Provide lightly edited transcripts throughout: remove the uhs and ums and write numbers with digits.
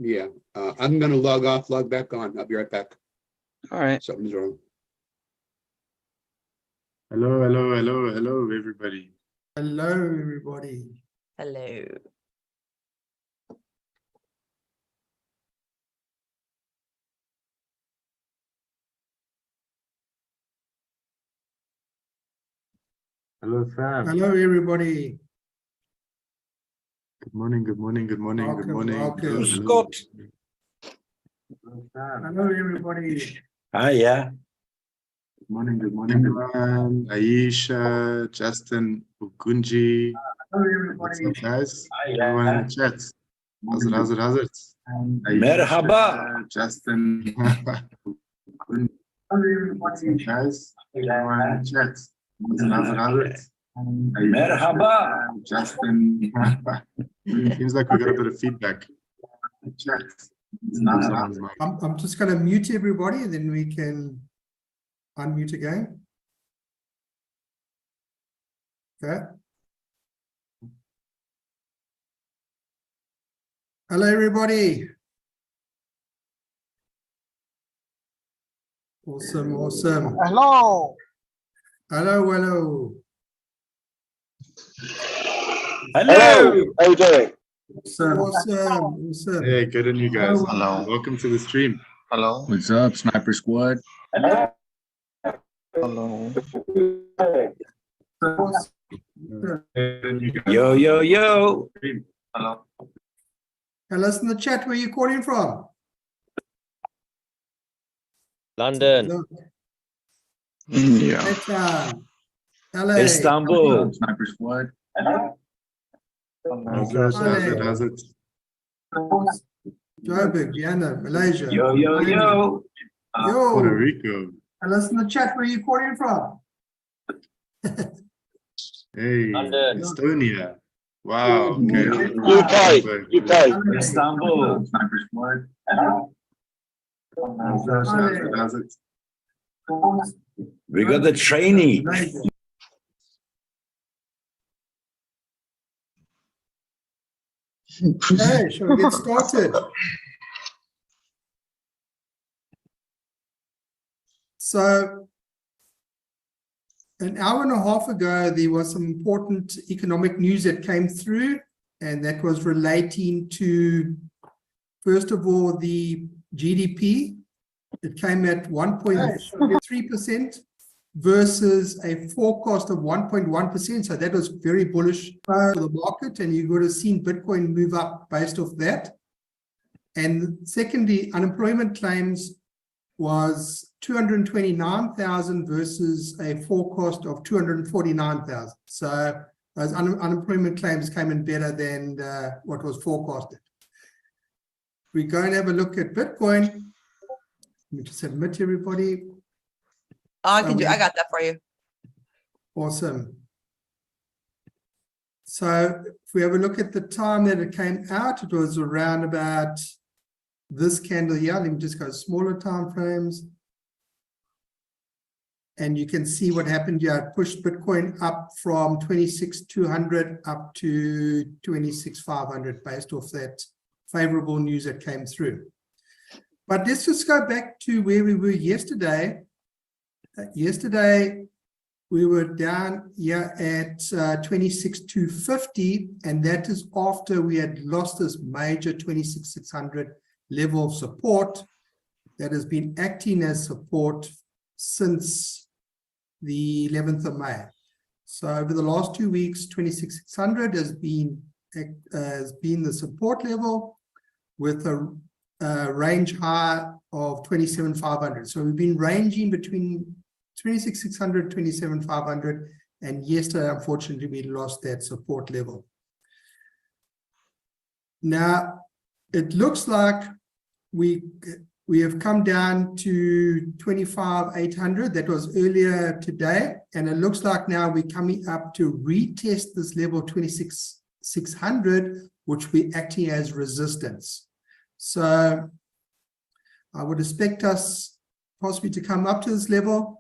Yeah, I'm gonna log off, log back on. I'll be right back. All right. Something's wrong. Hello, hello, hello, hello, everybody. Hello, everybody. Hello. Hello, Sam. Hello, everybody. Good morning, good morning, good morning, good Welcome, morning. welcome. Hello, Scott. hello, Sam. Hello, everybody. Ah, yeah. Good morning, everyone. Aisha, Justin, Ukunji. Hello, What's everybody. up, guys? Everyone in the chat. How's it, how's it, how's it? Merhaba. Justin. Ukunji. Hello, everybody. Guys, everyone in the chat. How's it, how's it, how's it? Merhaba. Justin. Seems like we got a bit of feedback. Chat. Someone's mic. I'm just going to mute everybody, and then we can unmute again. Okay. Hello, everybody. Awesome, awesome. Hello. Hello, hello. Hello. How you doing? Awesome, awesome, awesome. Hey, good on you guys. Hello. Welcome to the stream. Hello. What's up, Sniper Squad? Hello. Yo, yo, yo. Hello. Tell us in the chat where you're calling from. London. Look, India. Vietnam, LA. Istanbul. Sniper Squad. How's it? How's it? How's it? Joburg, Vienna, Malaysia. Yo, yo, yo. Puerto Yo, Rico. tell us in the chat where you're calling from. Hey, London. Estonia. Wow. Okay. UK. Istanbul. Sniper Squad. How's it? How's it? How's it? We got the trainee. Malaysia. Okay, shall we get started? So, an hour and a half ago, there was some important economic news that came through, and that was relating to, first of all, the GDP. It came at 1.3% versus a forecast of 1.1%. So that was very bullish for the market, and you would have seen Bitcoin move up based off that. And secondly, unemployment claims was 229,000 versus a forecast of 249,000. So those unemployment claims came in better than what was forecasted. We're going to have a look at Bitcoin. Let me just admit everybody. I got that for you. Awesome. So if we have a look at the time that it came out, it was around about this candle here. Let me just go smaller time frames. And you can see what happened here. It pushed Bitcoin up from 26,200 up to 26,500 based off that favorable news that came through. But let's just go back to where we were yesterday. Yesterday, we were down here at 26,250, and that is after we had lost this major 26,600 level of support that has been acting as support since the 11th of May. So over the last 2 weeks, 26,600 has been the support level with a range high of 27,500. So we've been ranging between 26,600, 27,500, and yesterday, unfortunately, we lost that support level. Now, it looks like we have come down to 25,800. That was earlier today, and it looks like now we're coming up to retest this level 26,600, which we're acting as resistance. So I would expect us possibly to come up to this level.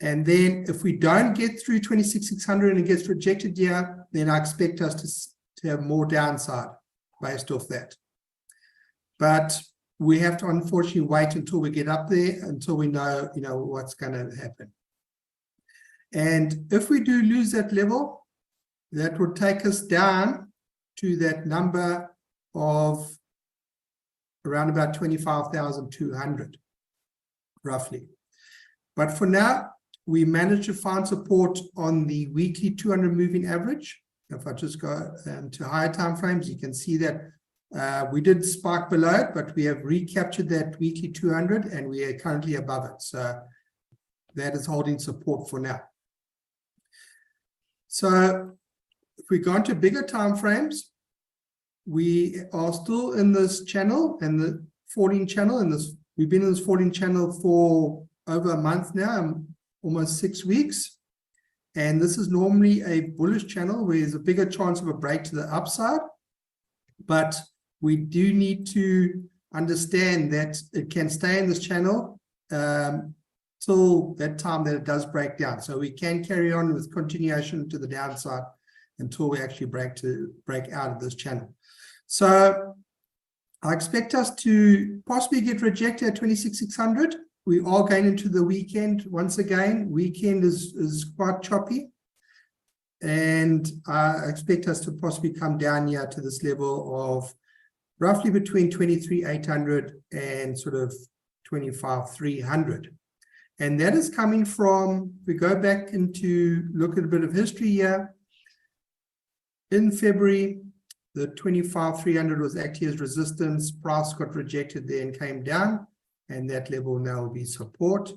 And then if we don't get through 26,600 and it gets rejected here, then I expect us to have more downside based off that. but we have to unfortunately wait until we get up there, until we know, what's going to happen. And if we do lose that level, that would take us down to that number of around about 25,200, roughly. But for now, we managed to find support on the weekly 200 moving average. If I just go to higher time frames, you can see that we did spike below it, but we have recaptured that weekly 200 and we are currently above it. So that is holding support for now. So if we go into bigger time frames, we are still in this channel, and the 14 channel, and we've been in this 14 channel for over a month now, almost 6 weeks. And this is normally a bullish channel where there's a bigger chance of a break to the upside. But we do need to understand that it can stay in this channel till that time that it does break down. So we can carry on with continuation to the downside until we actually break out of this channel. So I expect us to possibly get rejected at 26,600. We are going into the weekend once again. Weekend is quite choppy. And I expect us to possibly come down here to this level of roughly between 23,800 and sort of 25,300. And that is coming from, if we go back into look at a bit of history here, in February, the 25,300 was acting as resistance. Price got rejected there and came down, and that level now will be support.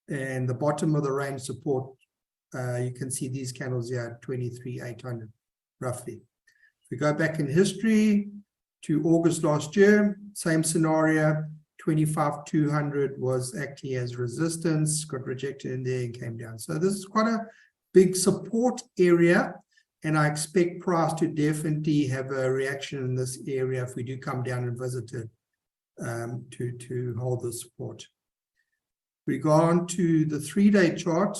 And the bottom of the range support, you can see these candles here at 23,800 roughly. If we go back in history to August last year, same scenario, 25,200 was acting as resistance, got rejected in there and came down. So this is quite a big support area, and I expect price to definitely have a reaction in this area if we do come down and visit it to hold the support. We go on to the 3-day chart,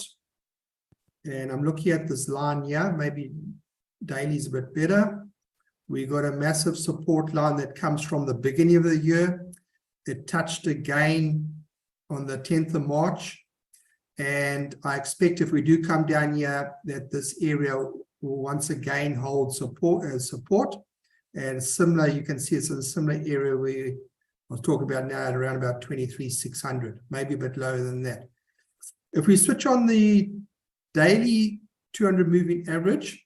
and I'm looking at this line here. Maybe daily is a bit better. We got a massive support line that comes from the beginning of the year. It touched again on the 10th of March. And I expect if we do come down here, that this area will once again hold support. And similar, you can see it's in a similar area where I'll talk about now at around about 23,600, maybe a bit lower than that. If we switch on the daily 200 moving average,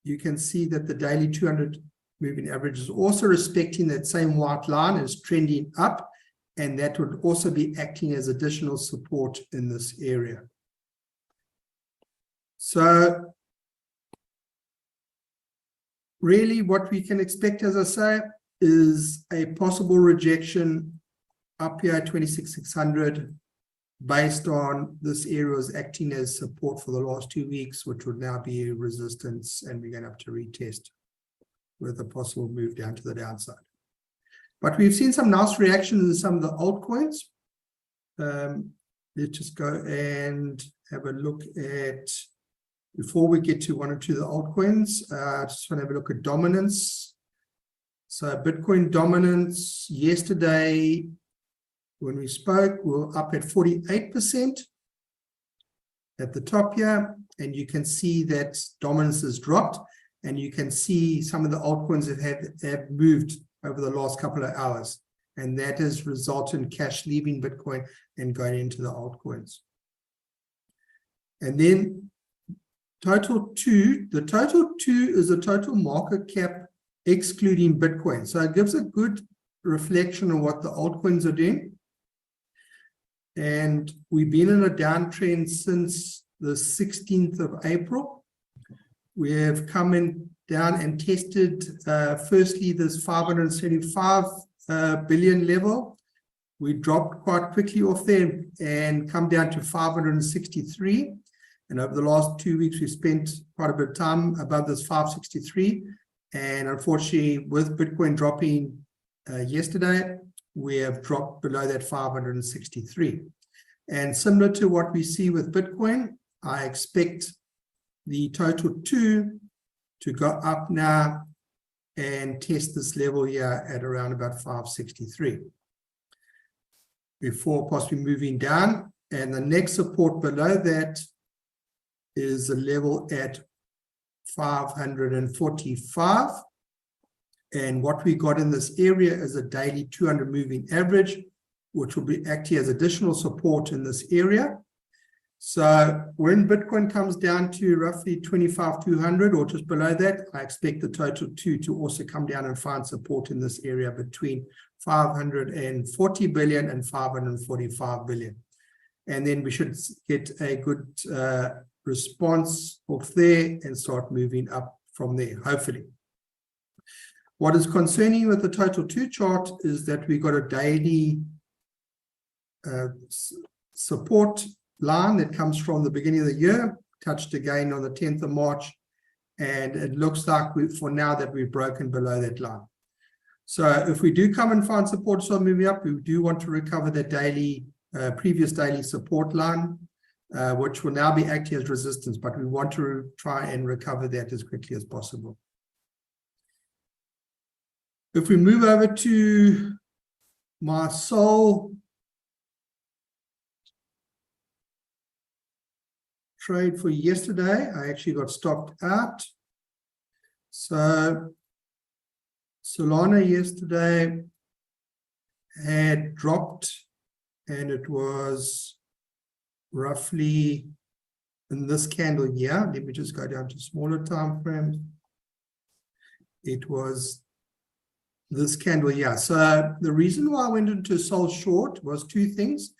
you can see that the daily 200 moving average is also respecting that same white line, is trending up, and that would also be acting as additional support in this area. So really what we can expect, as I say, is a possible rejection up here at 26,600 based on this area is acting as support for the last 2 weeks, which would now be a resistance, and we're going to have to retest with a possible move down to the downside. But we've seen some nice reactions in some of the altcoins. Let's just go and have a look at, before we get to one or two of the altcoins, I just want to have a look at dominance. So Bitcoin dominance yesterday, when we spoke, we're up at 48% at the top here, and you can see that dominance has dropped, and you can see some of the altcoins that have moved over the last couple of hours, and that has resulted in cash leaving Bitcoin and going into the altcoins. And then total 2, the total 2 is a total market cap excluding Bitcoin. So it gives a good reflection of what the altcoins are doing. And we've been in a downtrend since the 16th of April. We have come in down and tested firstly this 575 billion level. We dropped quite quickly off there and come down to 563. And over the last 2 weeks, we've spent quite a bit of time above this 563. And unfortunately, with Bitcoin dropping yesterday, we have dropped below that 563. And similar to what we see with Bitcoin, I expect the total 2 to go up now and test this level here at around about 563 before possibly moving down. And the next support below that is a level at 545. And what we got in this area is a daily 200 moving average, which will be acting as additional support in this area. So when Bitcoin comes down to roughly 25,200 or just below that, I expect the total two to also come down and find support in this area between 540 billion and 545 billion. And then we should get a good response off there and start moving up from there, hopefully. What is concerning with the total two chart is that we got a daily support line that comes from the beginning of the year, touched again on the 10th of March, and it looks like for now that we've broken below that line. So if we do come and find support start moving up, we do want to recover that daily previous daily support line, which will now be acting as resistance, but we want to try and recover that as quickly as possible. If we move over to my SOL trade for yesterday, I actually got stopped out. So Solana yesterday had dropped, and it was roughly in this candle here. Let me just go down to smaller time frames. It was this candle here. So the reason why I went into SOL short was two things.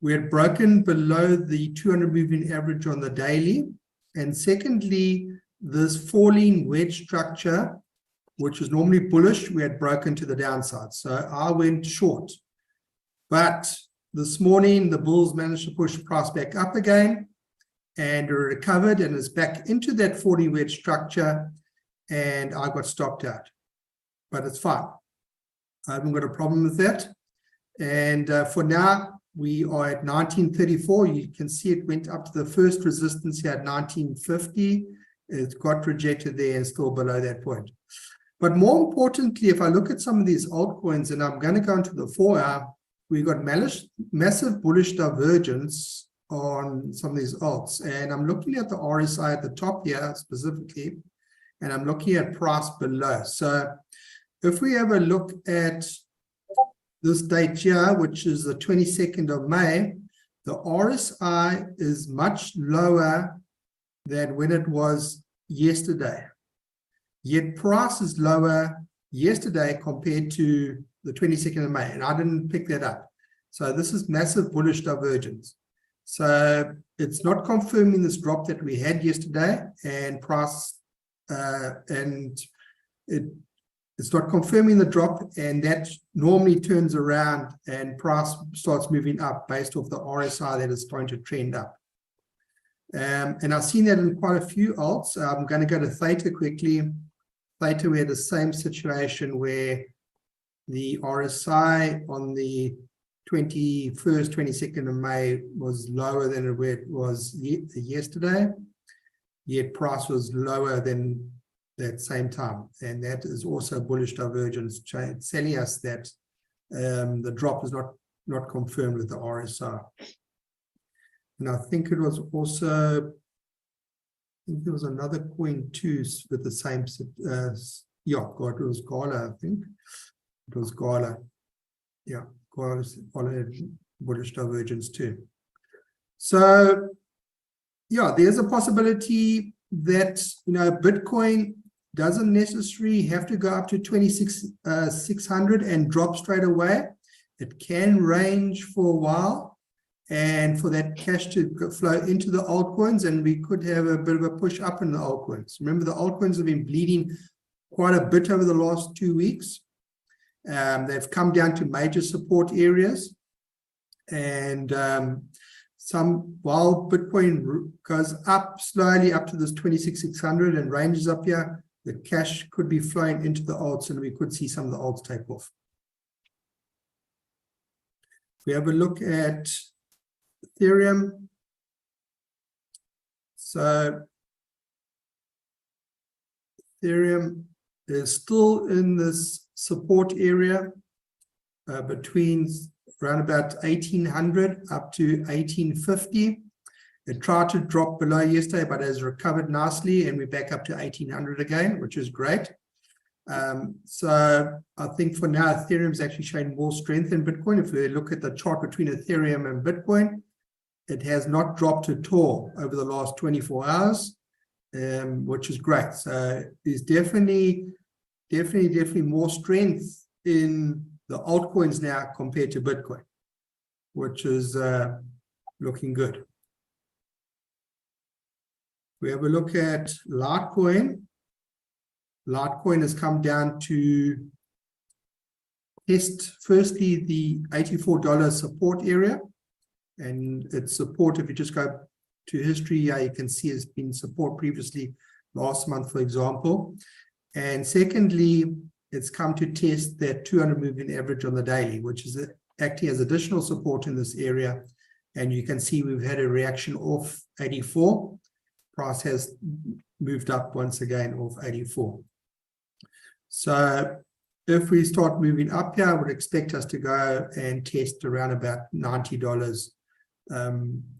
We had broken below the 200 moving average on the daily. And secondly, this falling wedge structure, which is normally bullish, we had broken to the downside. So I went short. But this morning, the bulls managed to push price back up again and recovered and is back into that 40 wedge structure. And I got stopped out. But it's fine. I haven't got a problem with that. And for now, we are at 1934. You can see it went up to the first resistance here at 1950. It got rejected there and still below that point. But more importantly, if I look at some of these altcoins, and I'm going to go into the 4-hour, we got massive bullish divergence on some of these alts. And I'm looking at the RSI at the top here specifically, and I'm looking at price below. So if we have a look at this date here, which is the 22nd of May, the RSI is much lower than when it was yesterday. Yet price is lower yesterday compared to the 22nd of May, and I didn't pick that up. So this is massive bullish divergence. So it's not confirming this drop that we had yesterday, and price, it's not confirming the drop, and that normally turns around and price starts moving up based off the RSI that is starting to trend up. And I've seen that in quite a few alts. I'm going to go to Theta quickly. Theta, we had the same situation where the RSI on the 21st, 22nd of May was lower than it was yesterday, yet price was lower than that same time, and that is also bullish divergence telling us that the drop is not confirmed with the RSI. And I think it was also, I think there was another coin too with the same, yeah, it was 𝗕𝗓, I think. It was 𝗕𝗓. Yeah, 𝗕𝗓 had bullish divergence too. So yeah, there's a possibility that, you know, Bitcoin doesn't necessarily have to go up to 26,600 and drop straight away. It can range for a while, and for that cash to flow into the altcoins, and we could have a bit of a push up in the altcoins. Remember, the altcoins have been bleeding quite a bit over the last 2 weeks. They've come down to major support areas, and while Bitcoin goes up slowly up to this 26,600 and ranges up here, the cash could be flowing into the alts, and we could see some of the alts take off. If we have a look at Ethereum, so Ethereum is still in this support area between around about 1800 up to 1850. It tried to drop below yesterday, but has recovered nicely, and we're back up to 1800 again, which is great. So I think for now, Ethereum is actually showing more strength than Bitcoin. If we look at the chart between Ethereum and Bitcoin, it has not dropped at all over the last 24 hours, which is great. So there's definitely more strength in the altcoins now compared to Bitcoin, which is looking good. We have a look at Litecoin. Litecoin has come down to test firstly the $84 support area, and its support, if you just go to history, you can see it's been support previously last month, for example. And secondly, it's come to test that 200 moving average on the daily, which is acting as additional support in this area. And you can see we've had a reaction off 84. Price has moved up once again off 84. So if we start moving up here, I would expect us to go and test around about $90.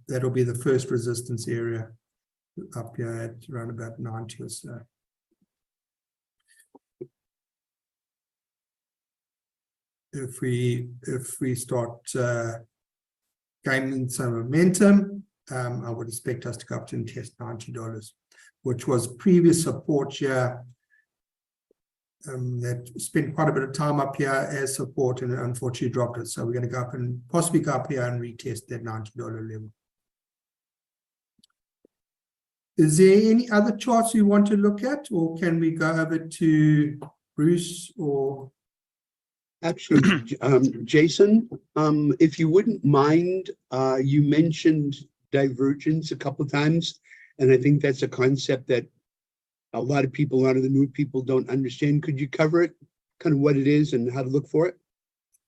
That'll be the first resistance area up here at around about 90 or so. If we start gaining some momentum, I would expect us to go up to and test $90, which was previous support here that spent quite a bit of time up here as support and unfortunately dropped it. So we're going to go up and possibly go up here and retest that $90 level. Is there any other charts you want to look at, or can we go over to Bruce or? Actually, Jason, if you wouldn't mind, you mentioned divergence a couple of times, and I think that's a concept that a lot of the new people don't understand. Could you cover it, kind of what it is and how to look for it?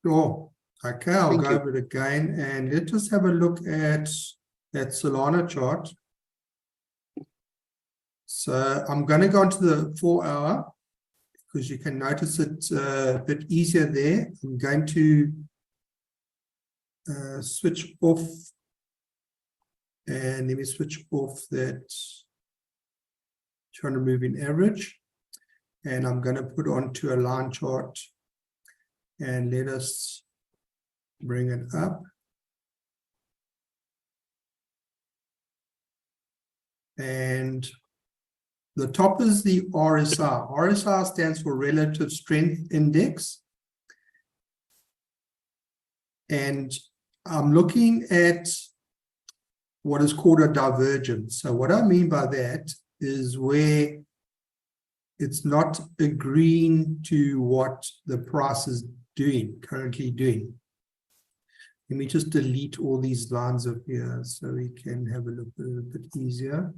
Sure. Okay, I'll Thank go you. over it again, and let's just have a look at that Solana chart. So I'm going to go into the 4 hour because you can notice it a bit easier there. I'm going to switch off, and let me switch off that 200 moving average, and I'm going to put onto a line chart, and let us bring it up. And the top is the RSI. RSI stands for Relative Strength Index. And I'm looking at what is called a divergence. So what I mean by that is where it's not agreeing to what the price is currently doing. Let me just delete all these lines up here so we can have a look a little bit easier.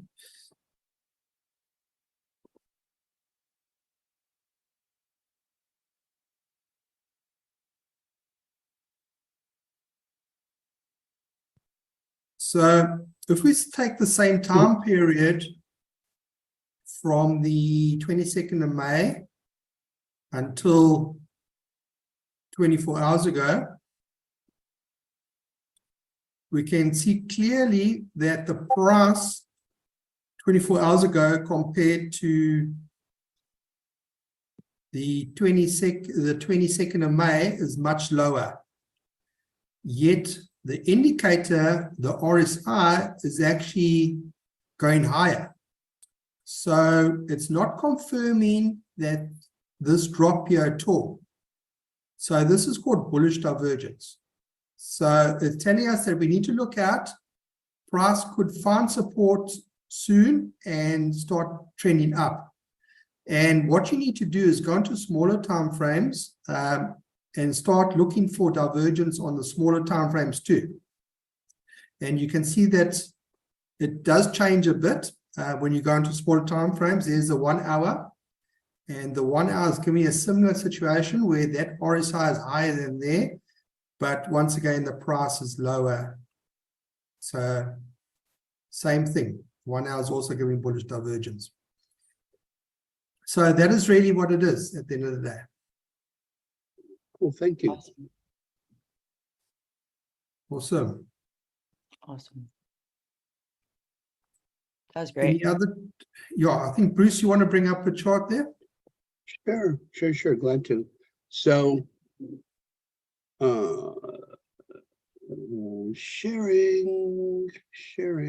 So if we take the same time period from the 22nd of May until 24 hours ago, we can see clearly that the price 24 hours ago compared to the 22nd of May is much lower. Yet the indicator, the RSI, is actually going higher. So it's not confirming that this drop here at all. So this is called bullish divergence. So it's telling us that we need to look out. Price could find support soon and start trending up. And what you need to do is go into smaller time frames and start looking for divergence on the smaller time frames too. And you can see that it does change a bit when you go into smaller time frames. There's the 1 hour, and the 1 hour is giving me a similar situation where that RSI is higher than there, but once again the price is lower. So same thing, 1 hour is also giving bullish divergence. So that is really what it is at the end of the day. Cool, thank you. Awesome. Awesome. Awesome. That was great. Any other? Yeah, I think Bruce, you want to bring up a chart there? Sure, glad to. So, sharing. Share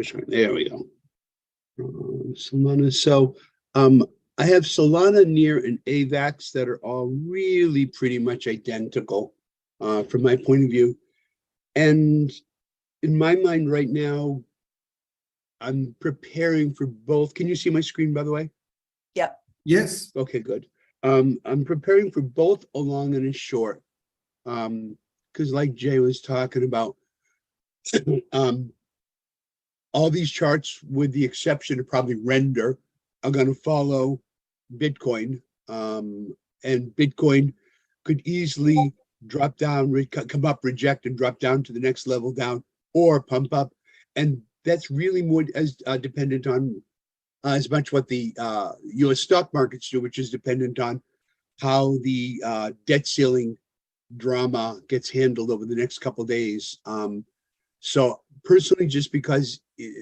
screen. There we go. Solana. So, I have Solana, Near, and AVAX that are all really pretty much identical, from my point of view. And in my mind right now, I'm preparing for both. Can you see my screen, by the way? Yep. Yes. Okay, good. I'm preparing for both a long and a short. Because like Jay was talking about, all these charts, with the exception of probably Render, are going to follow Bitcoin. And Bitcoin could easily drop down, come up, reject, and drop down to the next level down, or pump up. And that's really more as dependent on as much what the U.S. stock markets do, which is dependent on how the debt ceiling drama gets handled over the next couple of days. So personally, just because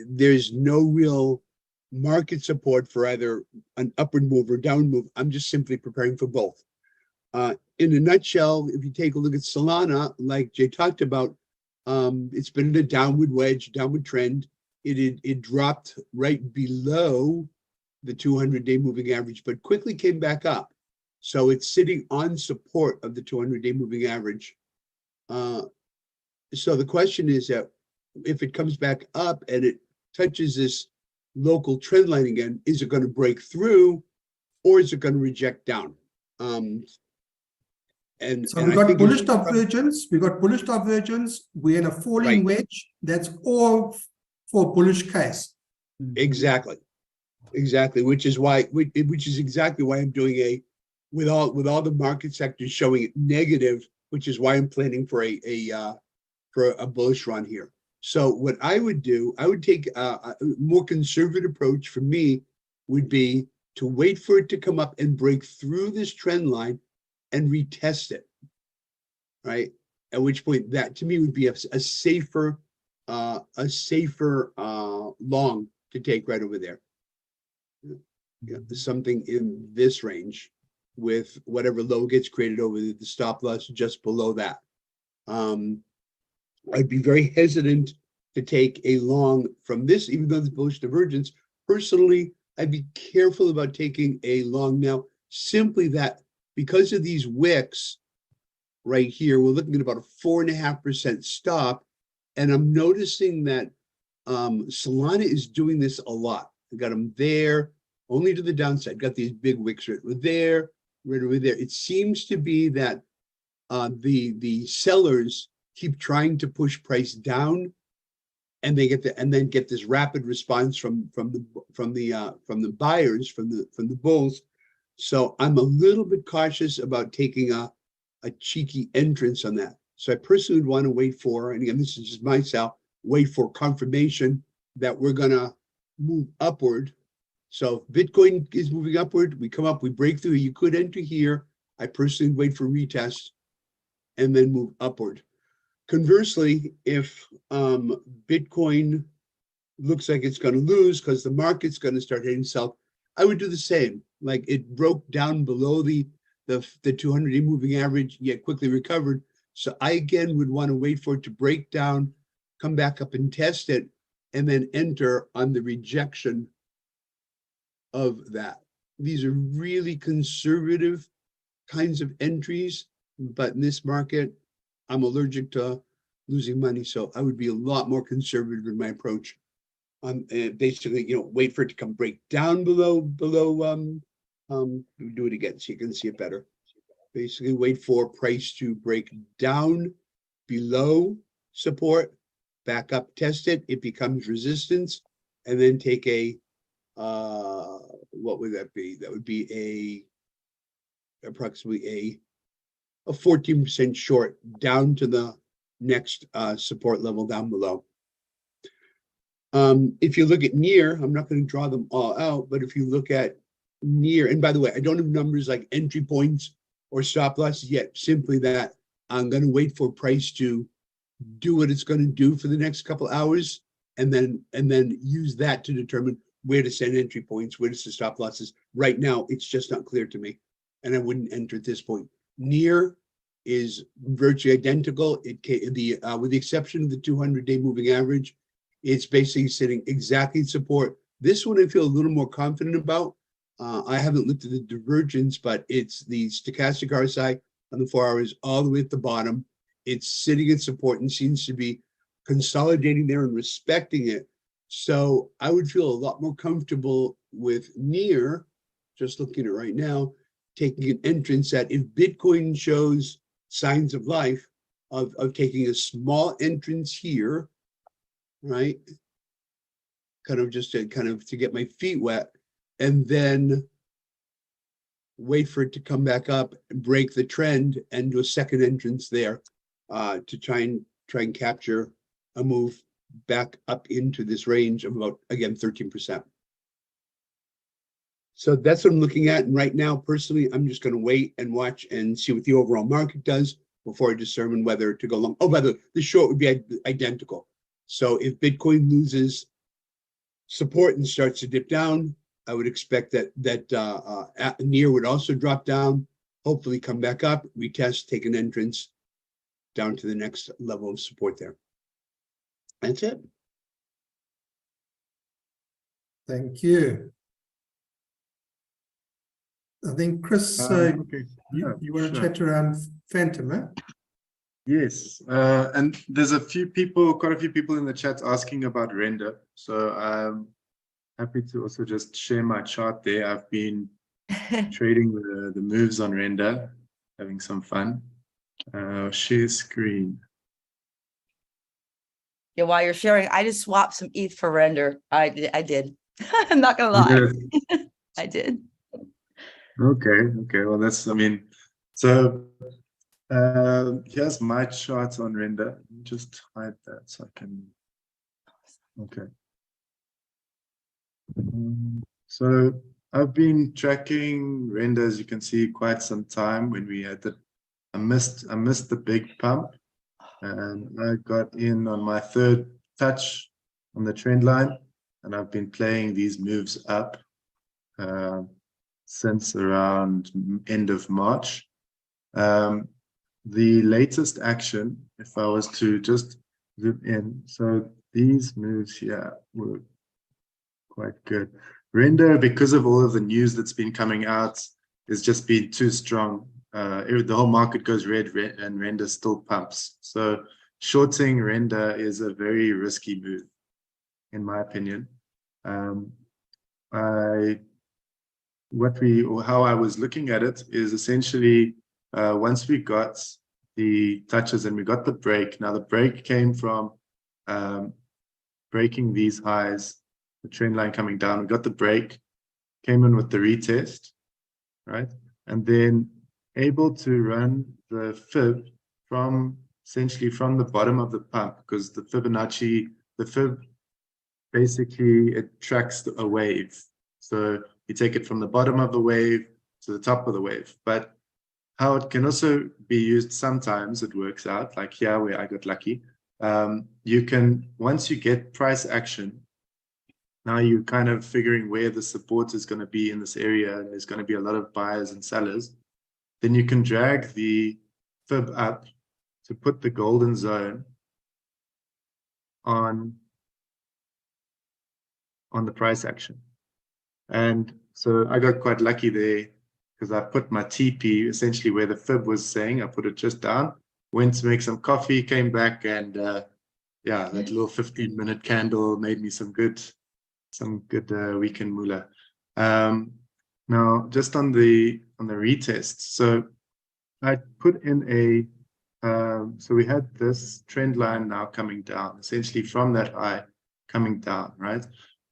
there's no real market support for either an upward move or down move, I'm just simply preparing for both. In a nutshell, if you take a look at Solana, like Jay talked about, it's been in a downward wedge, downward trend. It dropped right below the 200-day moving average, but quickly came back up. So it's sitting on support of the 200-day moving average. So the question is that if it comes back up and it touches this local trend line again, is it going to break through, or is it going to reject down? So we got bullish divergence. We got bullish divergence. We're in a falling wedge. That's all for bullish case. Exactly, which is exactly why I'm doing with all the market sectors showing it negative, which is why I'm planning for a bullish run here. So what I would do, I would take a more conservative approach. For me, would be to wait for it to come up and break through this trend line and retest it, right? At which point, that to me would be a safer long to take right over there. Yeah, something in this range with whatever low gets created over the stop loss just below that. I'd be very hesitant to take a long from this, even though there's bullish divergence. Personally, I'd be careful about taking a long now, simply that because of these wicks right here, we're looking at about a 4.5% stop. And I'm noticing that Solana is doing this a lot. I got them there, only to the downside. Got these big wicks right over there, right over there. It seems to be that the sellers keep trying to push price down, and they then get this rapid response from the buyers, from the bulls. So I'm a little bit cautious about taking a cheeky entrance on that. So I personally would want to wait for, and again, this is just myself, wait for confirmation that we're gonna move upward. So if Bitcoin is moving upward, we come up, we break through. You could enter here. I personally wait for retest and then move upward. Conversely, if Bitcoin looks like it's going to lose because the market's going to start hitting south, I would do the same. Like, it broke down below the 200-day moving average, yet quickly recovered. So I again would want to wait for it to break down, come back up and test it, and then enter on the rejection of that. These are really conservative kinds of entries, but in this market, I'm allergic to losing money, so I would be a lot more conservative in my approach. Basically, wait for it to come break down below. Do it again so you can see it better. Basically, wait for price to break down below support, back up, test it. It becomes resistance, and then take a what would that be? That would be approximately a 14% short down to the next support level down below. If you look at near, I'm not going to draw them all out, but if you look at near, and by the way, I don't have numbers like entry points or stop losses yet, simply that I'm going to wait for price to do what it's going to do for the next couple hours, and then use that to determine where to send entry points, where to set stop losses. Right now, it's just not clear to me, and I wouldn't enter at this point. Near is virtually identical. With the exception of the 200-day moving average, it's basically sitting exactly in support. This one I feel a little more confident about. I haven't looked at the divergence, but it's the stochastic RSI on the 4 hours all the way at the bottom. It's sitting in support and seems to be consolidating there and respecting it. So I would feel a lot more comfortable with near, just looking at it right now, taking an entrance that if Bitcoin shows signs of life, of taking a small entrance here, right? Kind of just to get my feet wet, and then wait for it to come back up and break the trend and do a second entrance there to try and capture a move back up into this range of about, again, 13%. So that's what I'm looking at. And right now, personally, I'm just going to wait and watch and see what the overall market does before I determine whether to go long. Oh, by the way, the short would be identical. So if Bitcoin loses support and starts to dip down, I would expect that near would also drop down, hopefully come back up, retest, take an entrance down to the next level of support there. That's it. Thank you. I think, Chris, Okay. you want to Sure. chat around Phantom, eh? Yes, and there's quite a few people in the chat asking about render. So I'm happy to also just share my chart there. I've been trading the moves on render, having some fun. Share screen. Yeah, while you're sharing, I just swapped some ETH for render. I did. I'm not gonna lie. I did. Okay. Well, so here's my chart on render. Let me just hide that so I can. Okay. So I've been tracking render, as you can see, quite some time. When we had I missed the big pump, and I got in on my third touch on the trend line, and I've been playing these moves up since around end of March. The latest action, if I was to just zoom in, so these moves here were quite good. Render, because of all of the news that's been coming out, has just been too strong. The whole market goes red, and render still pumps. So shorting render is a very risky move, in my opinion. How I was looking at it is essentially once we got the touches and we got the break. Now the break came from breaking these highs, the trend line coming down. We got the break, came in with the retest, right? And then able to run the fib essentially from the bottom of the pump, because the fib basically, it tracks a wave. So you take it from the bottom of the wave to the top of the wave. But how it can also be used, sometimes it works out, like here where I got lucky. You can, once you get price action, now you're kind of figuring where the support is going to be in this area, and there's going to be a lot of buyers and sellers. Then you can drag the fib up to put the golden zone on the price action. And so I got quite lucky there, because I put my TP essentially where the fib was saying. I put it just down, went to make some coffee, came back, and yeah, that little 15-minute candle made me some good weekend moolah. Now just on the retest, so I put in so we had this trend line now coming down, essentially from that high coming down, right?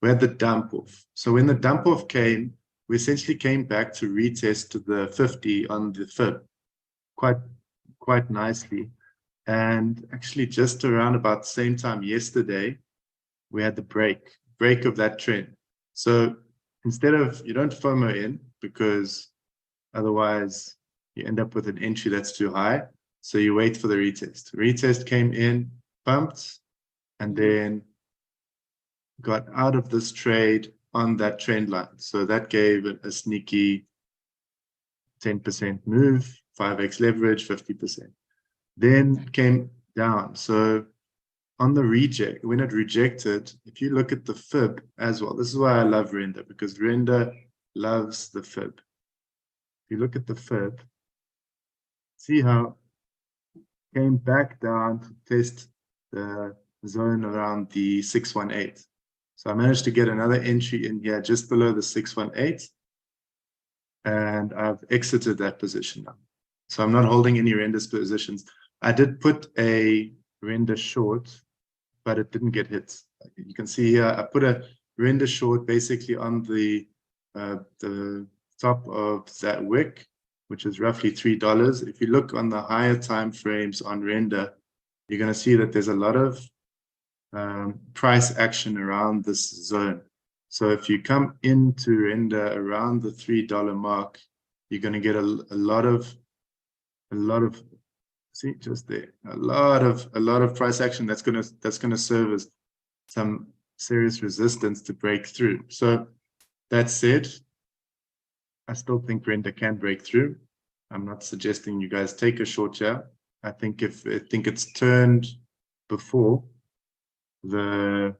We had the dump off. So when the dump off came, we essentially came back to retest to the 50 on the fib quite nicely. And actually just around about the same time yesterday, we had the break of that trend. So instead of, you don't FOMO in, because otherwise you end up with an entry that's too high. So you wait for the retest. Retest came in, pumped, and then got out of this trade on that trend line. So that gave a sneaky 10% move, 5x leverage, 50%. Then came down. So on the reject, when it rejected, if you look at the fib as well, this is why I love render, because render loves the fib. If you look at the fib, see how it came back down to test the zone around the 618. So I managed to get another entry in here just below the 618, and I've exited that position now. So I'm not holding any render positions. I did put a render short, but it didn't get hit. You can see here, I put a render short basically on the top of that wick, which is roughly $3. If you look on the higher time frames on render, you're going to see that there's a lot of price action around this zone. So if you come into render around the $3 mark, you're going to get a lot of see just there, a lot of price action that's going to serve as some serious resistance to break through. So that said, I still think render can break through. I'm not suggesting you guys take a short here. I think it's turned before the,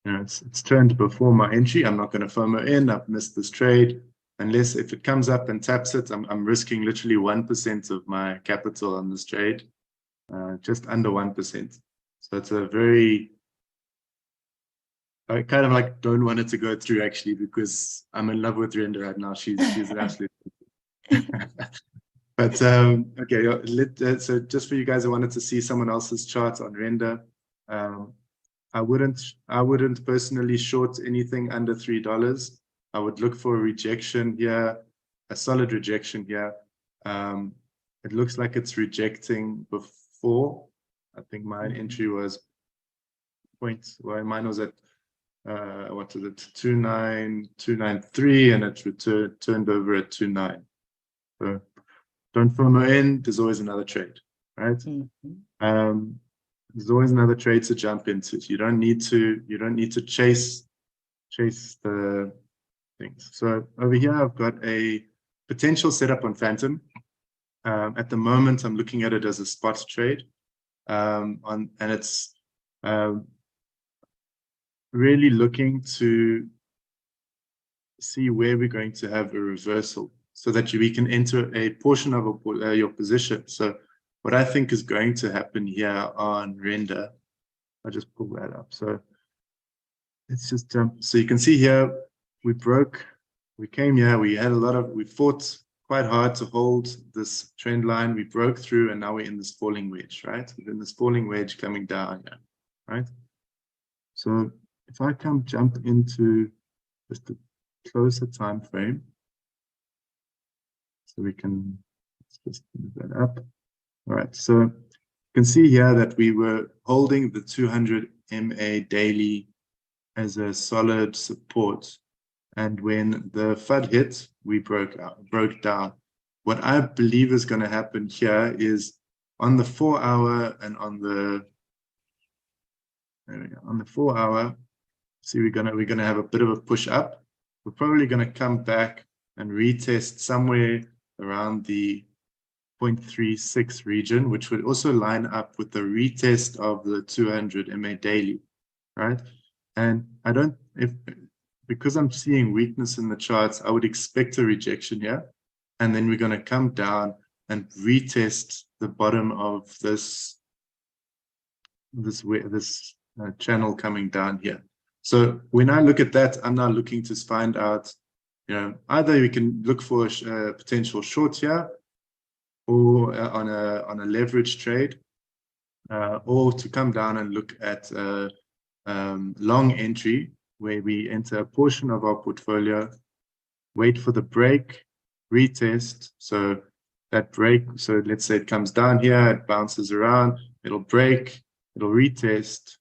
it's turned before my entry. I'm not going to FOMO in. I've missed this trade. Unless if it comes up and taps it, I'm risking literally 1% of my capital on this trade, just under 1%. So it's a very, I kind of like don't want it to go through actually, because I'm in love with render right now. She's an absolute. But okay, so just for you guys, I wanted to see someone else's chart on render. I wouldn't personally short anything under $3. I would look for a rejection here, a solid rejection here. It looks like it's rejecting before. I think my entry was mine was at what is it, 29293, and it turned over at 29. So don't FOMO in. There's always another trade, right? Mm-hmm. There's always another trade to jump into. You don't need to chase the things. So over here, I've got a potential setup on Phantom. At the moment, I'm looking at it as a spot trade, and it's really looking to see where we're going to have a reversal, so that we can enter a portion of your position. So what I think is going to happen here on render, I'll just pull that up. So let's just jump. So you can see here, we came here, we fought quite hard to hold this trend line. We broke through, and now we're in this falling wedge, right? We're in this falling wedge coming down here, right? So if I jump into just a closer time frame, so we can just move that up. All right, so you can see here that we were holding the 200 MA daily as a solid support. And when the FUD hit, we broke down. What I believe is going to happen here is on the 4 hour and on the 4 hour, see we're gonna have a bit of a push up. We're probably going to come back and retest somewhere around the 0.36 region, which would also line up with the retest of the 200 MA daily, right? And because I'm seeing weakness in the charts, I would expect a rejection here, and then we're going to come down and retest the bottom of this channel coming down here. So when I look at that, I'm now looking to find out, either we can look for a potential short here, or on a leverage trade, or to come down and look at long entry, where we enter a portion of our portfolio, wait for the break, retest. So that break, so let's say it comes down here, it bounces around, it'll break, it'll retest,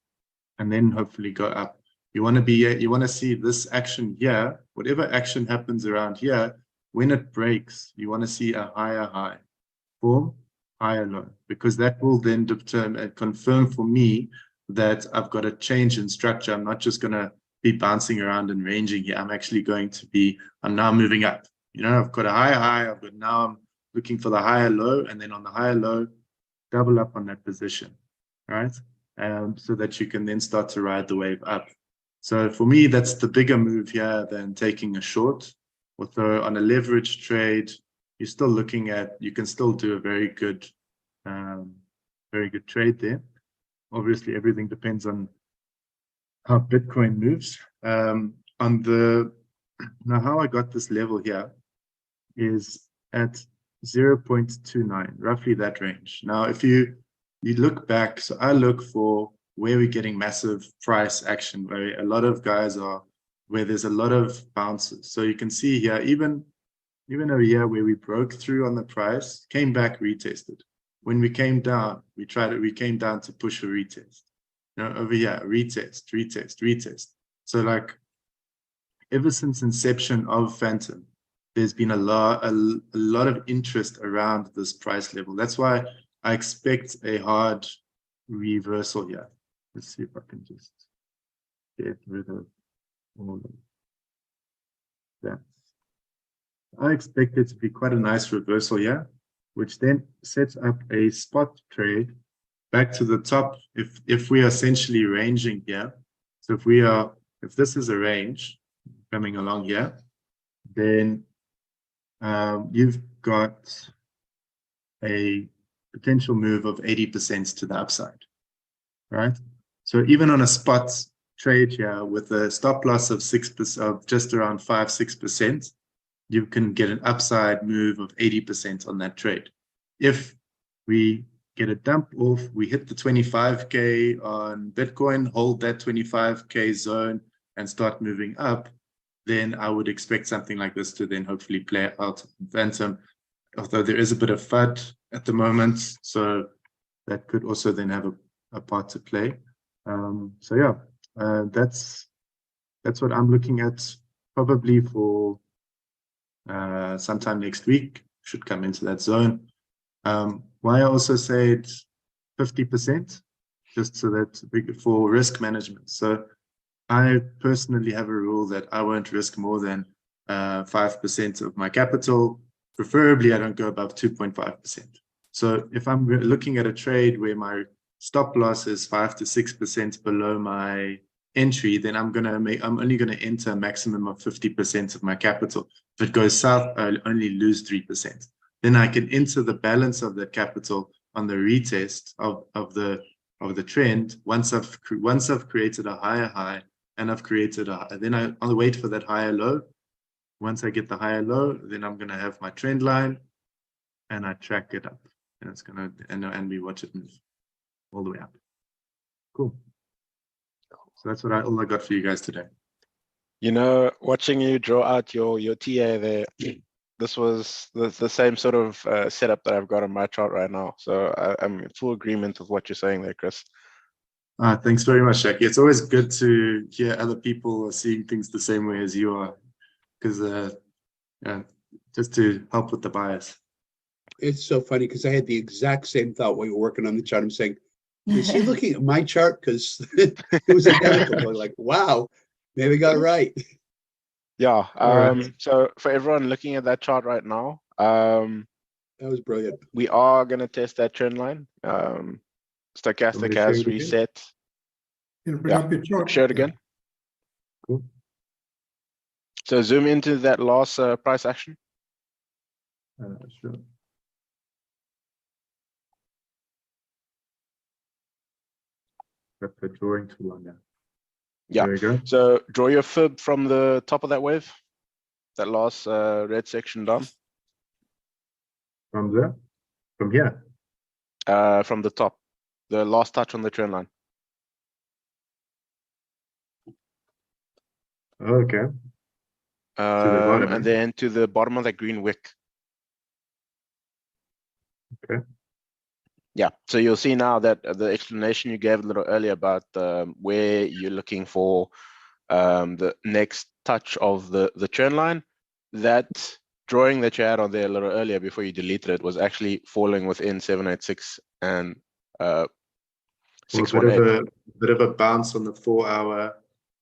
and then hopefully go up. You want to see this action here, whatever action happens around here, when it breaks, you want to see a higher high, form higher low, because that will then determine and confirm for me that I've got a change in structure. I'm not just going to be bouncing around and ranging here. I'm actually going to be, I'm now moving up. You know, I've got a higher high, now I'm looking for the higher low, and then on the higher low, double up on that position, right? So that you can then start to ride the wave up. So for me, that's the bigger move here than taking a short. Although on a leverage trade, you're still looking at, you can still do a very good trade there. Obviously, everything depends on how Bitcoin moves. Now how I got this level here is at 0.29, roughly that range. Now, if you look back, so I look for where we're getting massive price action, where a lot of guys are, where there's a lot of bounces. So you can see here, even over here where we broke through on the price, came back, retested. When we came down, we came down to push a retest. You know, over here, retest, retest, retest. So like, ever since inception of Phantom, there's been a lot of interest around this price level. That's why I expect a hard reversal here. Let's see if I can just get rid of all of that. I expect it to be quite a nice reversal here, which then sets up a spot trade back to the top. If we are essentially ranging here, so if this is a range coming along here, then you've got a potential move of 80% to the upside, right? So even on a spot trade here with a stop loss of 6%, of just around 5-6%, you can get an upside move of 80% on that trade. If we get a dump off, we hit the 25K on Bitcoin, hold that 25K zone and start moving up, then I would expect something like this to then hopefully play out in Phantom, although there is a bit of FUD at the moment, so that could also then have a part to play. So yeah, that's what I'm looking at, probably for sometime next week, should come into that zone. Why I also said 50%, just so that for risk management. So I personally have a rule that I won't risk more than 5% of my capital. Preferably, I don't go above 2.5%. So if I'm looking at a trade where my stop loss is 5 to 6% below my entry, then I'm only going to enter a maximum of 50% of my capital. If it goes south, I'll only lose 3%. Then I can enter the balance of that capital on the retest of the trend. Once I've created a higher high, and I've created then I'll wait for that higher low. Once I get the higher low, then I'm going to have my trend line, and I track it up, and it's going to and we watch it move all the way up. Cool. So that's all I got for you guys today. You know, watching you draw out your TA there, this was the same sort of setup that I've got on my chart right now. So I'm in full agreement with what you're saying there, Chris. Thanks very much, Jackie. It's always good to hear other people seeing things the same way as you are, because just to help with the bias. It's so funny because I had the exact same thought while you were working on the chart. I'm saying, is he looking at my chart? Because it was identical. Like, wow, maybe I got it right. Yeah. Right. So for everyone looking at that chart right now, That was brilliant. we are going to test that trend line. Stochastic has reset. Can you bring up your chart? Share it again. Cool. So zoom into that last price action. Sure. Got the drawing tool on there. Yeah. There we go. So draw your fib from the top of that wave, that last red section down. From there? From here? From the top, the last touch on the trend line. Okay. To the bottom, and then to the bottom of that green wick. Okay. Yeah, so you'll see now that the explanation you gave a little earlier about where you're looking for the next touch of the trend line, that drawing that you had on there a little earlier before you deleted it was actually falling within 786 and Or a 618. bit of a bounce on the 4 hour.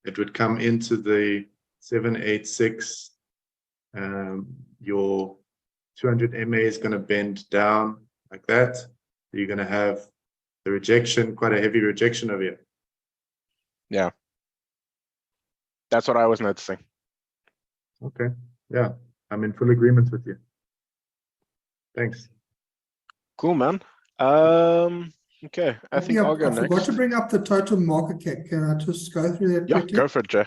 It would come into the 786. Your 200 MA is going to bend down like that. You're going to have the rejection, quite a heavy rejection over here. Yeah, that's what I was noticing. Okay, yeah, I'm in full agreement with you. Thanks. Cool, man. Okay, I think I'll go I forgot next. to bring up the total market cap. Can I just go through that Yeah, quickly? go for it, Jay.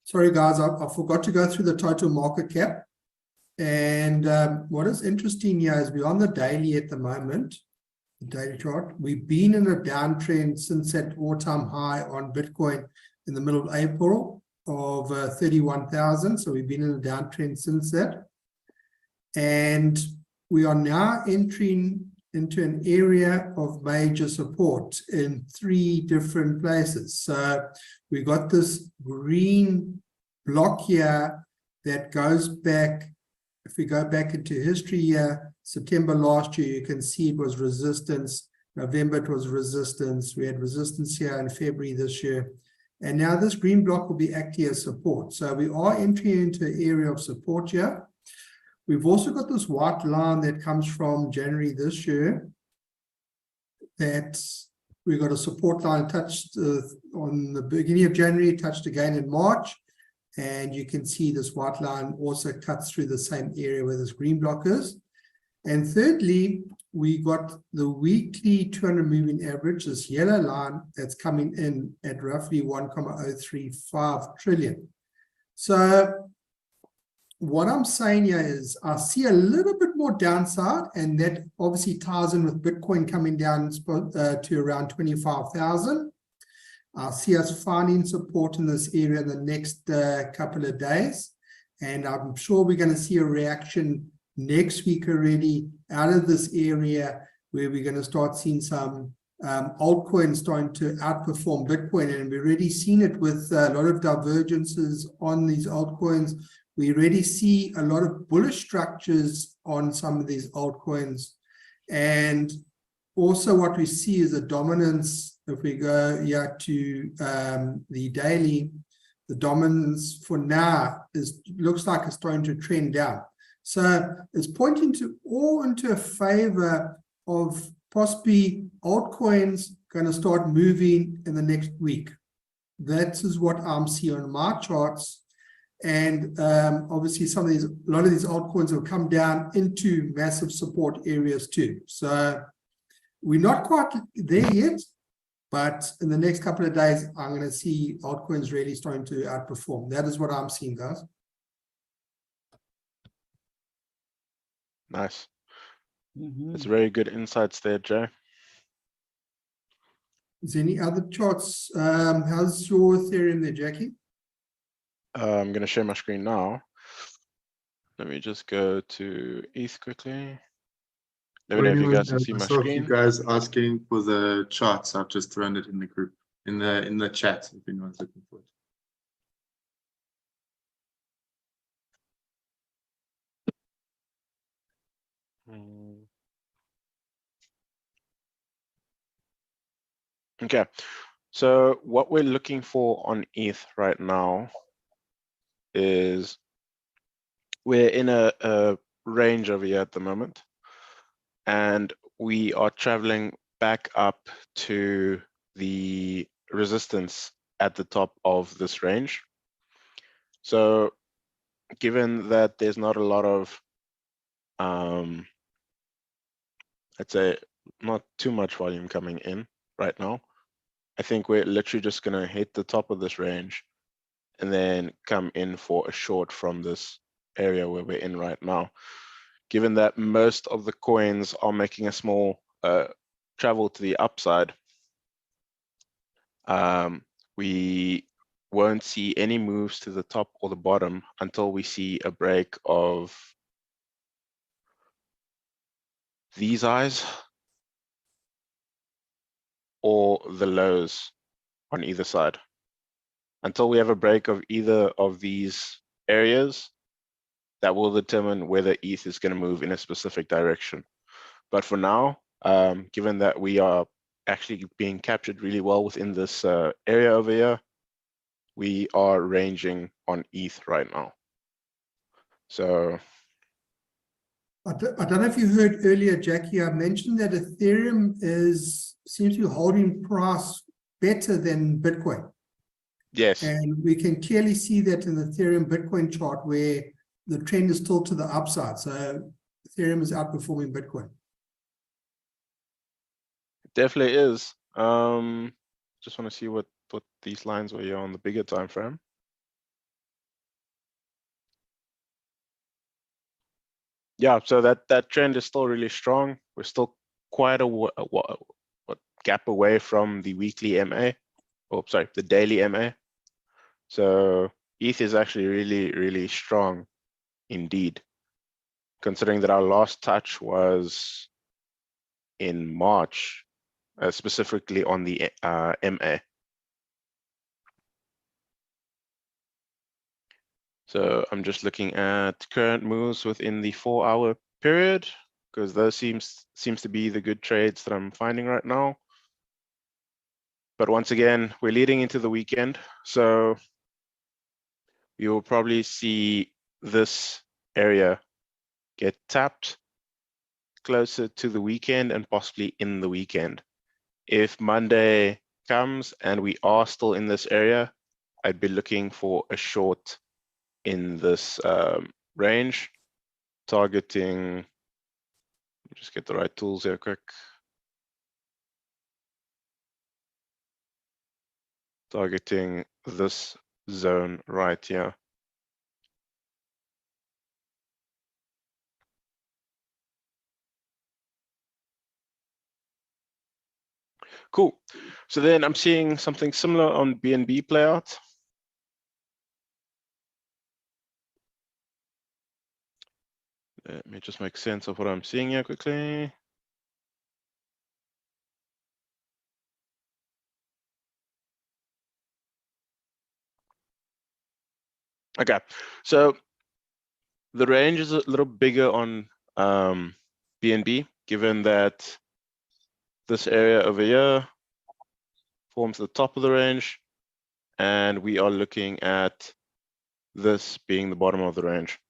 Sorry, guys, I forgot to go through the total market cap. And what is interesting here is we're on the daily at the moment, the daily chart. We've been in a downtrend since that all-time high on Bitcoin in the middle of April of 31,000. So we've been in a downtrend since that. And we are now entering into an area of major support in 3 different places. So we got this green block here that goes back. If we go back into history here, September last year, you can see it was resistance. November, it was resistance. We had resistance here in February this year. And now this green block will be acting as support. So we are entering into an area of support here. We've also got this white line that comes from January this year, that we got a support line touched on the beginning of January, touched again in March. And you can see this white line also cuts through the same area where this green block is. And thirdly, we got the weekly 200 moving average, this yellow line that's coming in at roughly 1.035 trillion. So what I'm saying here is I see a little bit more downside, and that obviously ties in with Bitcoin coming down to around 25,000. I see us finding support in this area in the next couple of days. And I'm sure we're going to see a reaction next week already out of this area, where we're going to start seeing some altcoins starting to outperform Bitcoin. And we've already seen it with a lot of divergences on these altcoins. We already see a lot of bullish structures on some of these altcoins. And also what we see is a dominance. If we go here to the daily, the dominance for now looks like it's starting to trend down. So it's pointing into a favor of possibly altcoins going to start moving in the next week. That is what I'm seeing on my charts. And obviously a lot of these altcoins will come down into massive support areas too. So we're not quite there yet, but in the next couple of days, I'm going to see altcoins really starting to outperform. That is what I'm seeing, guys. Nice. That's very good insights there, Jay. Is there any other charts? How's your Ethereum there, Jackie? I'm going to share my screen now. Let me just go to ETH quickly. Let me know if you guys can see I my saw a few screen. guys asking for the charts. I've just thrown it in the group, in the chat, if anyone's looking for it. Okay, so what we're looking for on ETH right now is we're in a range over here at the moment, and we are traveling back up to the resistance at the top of this range. So given that there's not a lot of I'd say not too much volume coming in right now, I think we're literally just going to hit the top of this range and then come in for a short from this area where we're in right now. Given that most of the coins are making a small travel to the upside, we won't see any moves to the top or the bottom until we see a break of these highs or the lows on either side. Until we have a break of either of these areas, that will determine whether ETH is going to move in a specific direction. But for now, given that we are actually being captured really well within this area over here, we are ranging on ETH right now. So I don't know if you heard earlier, Jackie, I mentioned that Ethereum seems to be holding price better than Bitcoin. yes, And we can clearly see that in the Ethereum Bitcoin chart where the trend is still to the upside. So Ethereum is outperforming Bitcoin. it definitely is. Just want to see what these lines were here on the bigger time frame. Yeah, so that trend is still really strong. We're still quite a gap away from the weekly MA, oh sorry, the daily MA. So ETH is actually really strong indeed, considering that our last touch was in March, specifically on the MA. So I'm just looking at current moves within the 4-hour period, because those seems to be the good trades that I'm finding right now. But once again, we're leading into the weekend, so you will probably see this area get tapped closer to the weekend and possibly in the weekend. If Monday comes and we are still in this area, I'd be looking for a short in this range, targeting, just get the right tools here quick. Targeting this zone right here. Cool. So then I'm seeing something similar on BNB play out. Let me just make sense of what I'm seeing here quickly. Okay, so the range is a little bigger on BNB, given that this area over here forms the top of the range, and we are looking at this being the bottom of the range.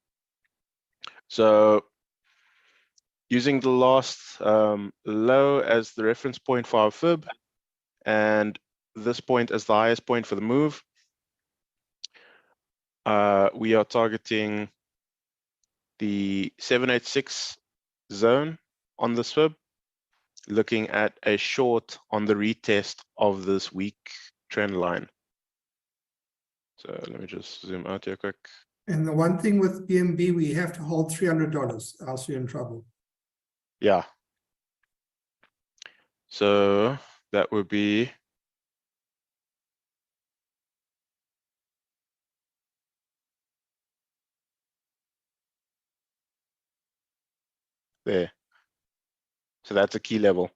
So using the last low as the reference point for our fib, and this point as the highest point for the move, we are targeting the 786 zone on this fib, looking at a short on the retest of this weak trend line. So let me just zoom out here quick. And the one thing with BNB, we have to hold $300, else you're in trouble. Yeah. So that would be there. So that's a key level.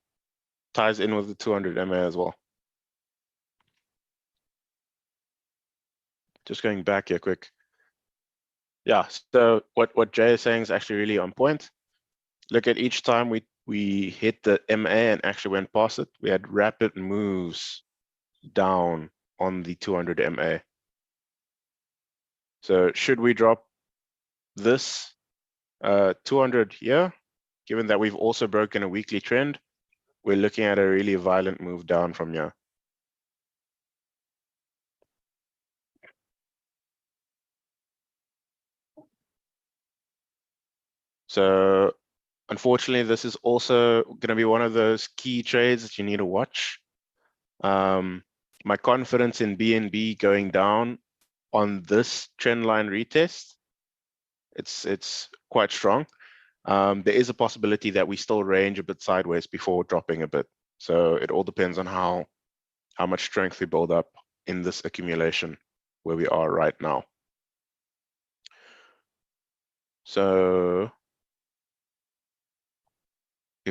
Ties in with the 200 MA as well. Just going back here quick. Yeah, so what Jay is saying is actually really on point. Look at each time we hit the MA and actually went past it, we had rapid moves down on the 200 MA. So should we drop this 200 here, given that we've also broken a weekly trend, we're looking at a really violent move down from here. So unfortunately, this is also going to be one of those key trades that you need to watch. My confidence in BNB going down on this trend line retest, it's quite strong. There is a possibility that we still range a bit sideways before dropping a bit. So it all depends on how much strength we build up in this accumulation where we are right now. So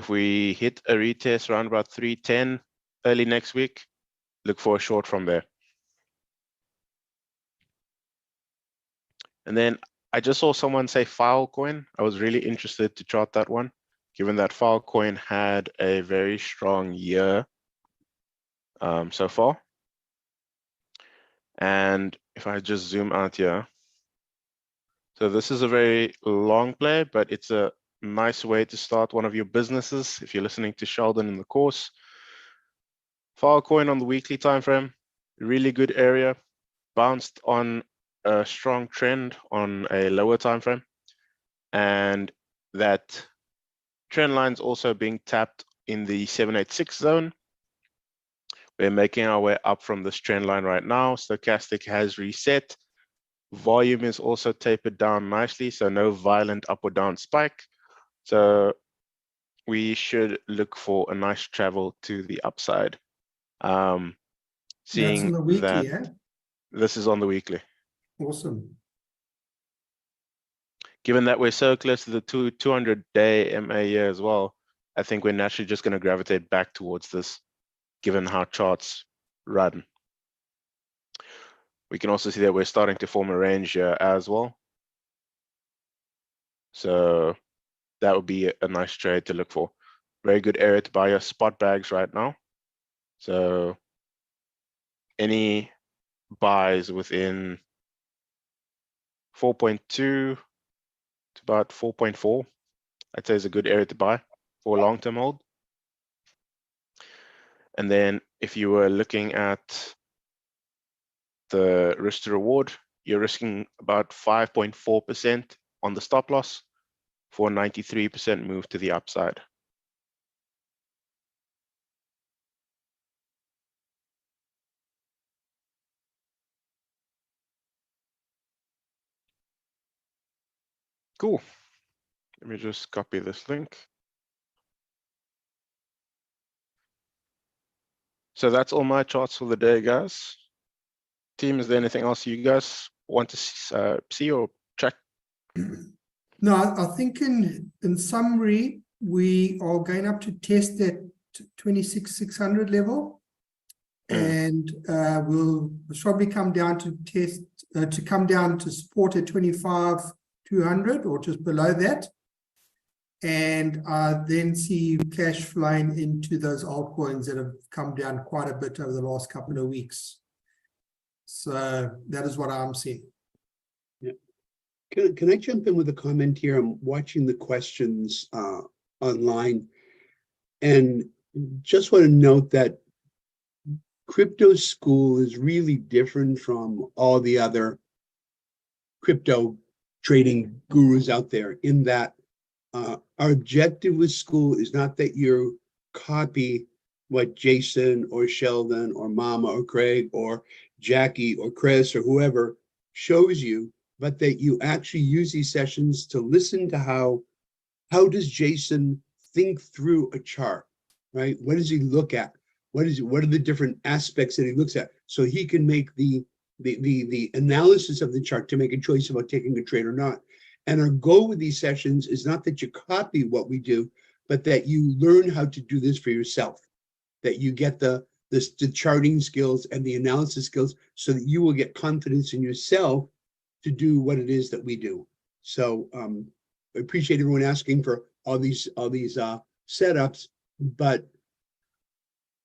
If we hit a retest around about 310 early next week, look for a short from there. And then I just saw someone say Filecoin. I was really interested to chart that one, given that Filecoin had a very strong year so far. And if I just zoom out here, so this is a very long play, but it's a nice way to start one of your businesses if you're listening to Sheldon in the course. Filecoin on the weekly time frame, really good area, bounced on a strong trend on a lower time frame, and that trend line's also being tapped in the 786 zone. We're making our way up from this trend line right now. Stochastic has reset. Volume is also tapered down nicely, so no violent up or down spike. So we should look for a nice travel to the upside. That's on the weekly, that yeah? this is on the weekly. Awesome. Given that we're so close to the 200-day MA year as well, I think we're naturally just going to gravitate back towards this, given how charts run. We can also see that we're starting to form a range here as well. So that would be a nice trade to look for. Very good area to buy your spot bags right now. So any buys within 4.2 to about 4.4, I'd say is a good area to buy for a long-term hold. And then if you were looking at the risk to reward, you're risking about 5.4% on the stop loss for a 93% move to the upside. Cool. Let me just copy this link. So that's all my charts for the day, guys. Team, is there anything else you guys want to see or check? No, I think in summary, we are going up to test that 26,600 level, and we'll probably come down to test to come down to support at 25,200 or just below that, and then see cash flowing into those altcoins that have come down quite a bit over the last couple of weeks. So that is what I'm seeing. Can I jump in with a comment here? I'm watching the questions online, and just want to note that crypto school is really different from all the other crypto trading gurus out there, in that our objective with school is not that you copy what Jason or Sheldon or Mama or Craig or Jackie or Chris or whoever shows you, but that you actually use these sessions to listen to how does Jason think through a chart, right? What does he look at? What are the different aspects that he looks at, so he can make the analysis of the chart to make a choice about taking a trade or not. And our goal with these sessions is not that you copy what we do, but that you learn how to do this for yourself, that you get the charting skills and the analysis skills, so that you will get confidence in yourself to do what it is that we do. So I appreciate everyone asking for all these setups, but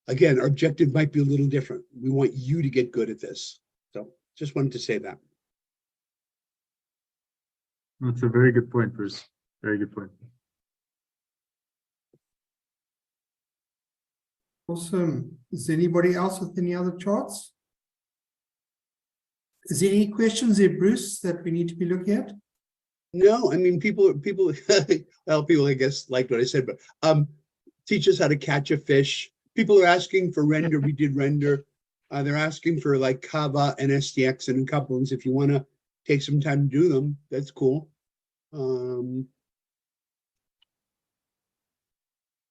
again, our objective might be a little different. We want you to get good at this. So just wanted to say that. That's a very good point, Bruce. Very good point. Awesome. Is there anybody else with any other charts? Is there any questions there, Bruce, that we need to be looking at? No, I mean, people, well, people, I guess, liked what I said, but teach us how to catch a fish. People are asking for render. We did render. They're asking for like Kava and STX and couples. If you want to take some time to do them, that's cool.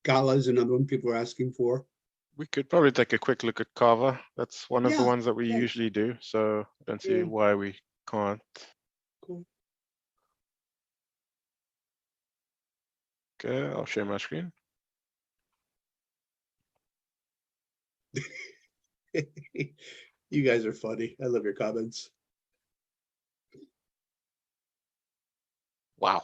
Gala is another one people are asking for. We could probably take a quick look at Kava. That's one of the Yeah, ones that we yeah. usually do. So I don't see Yeah. why we can't. Cool. Okay, I'll share my screen. You guys are funny. I love your comments. Wow.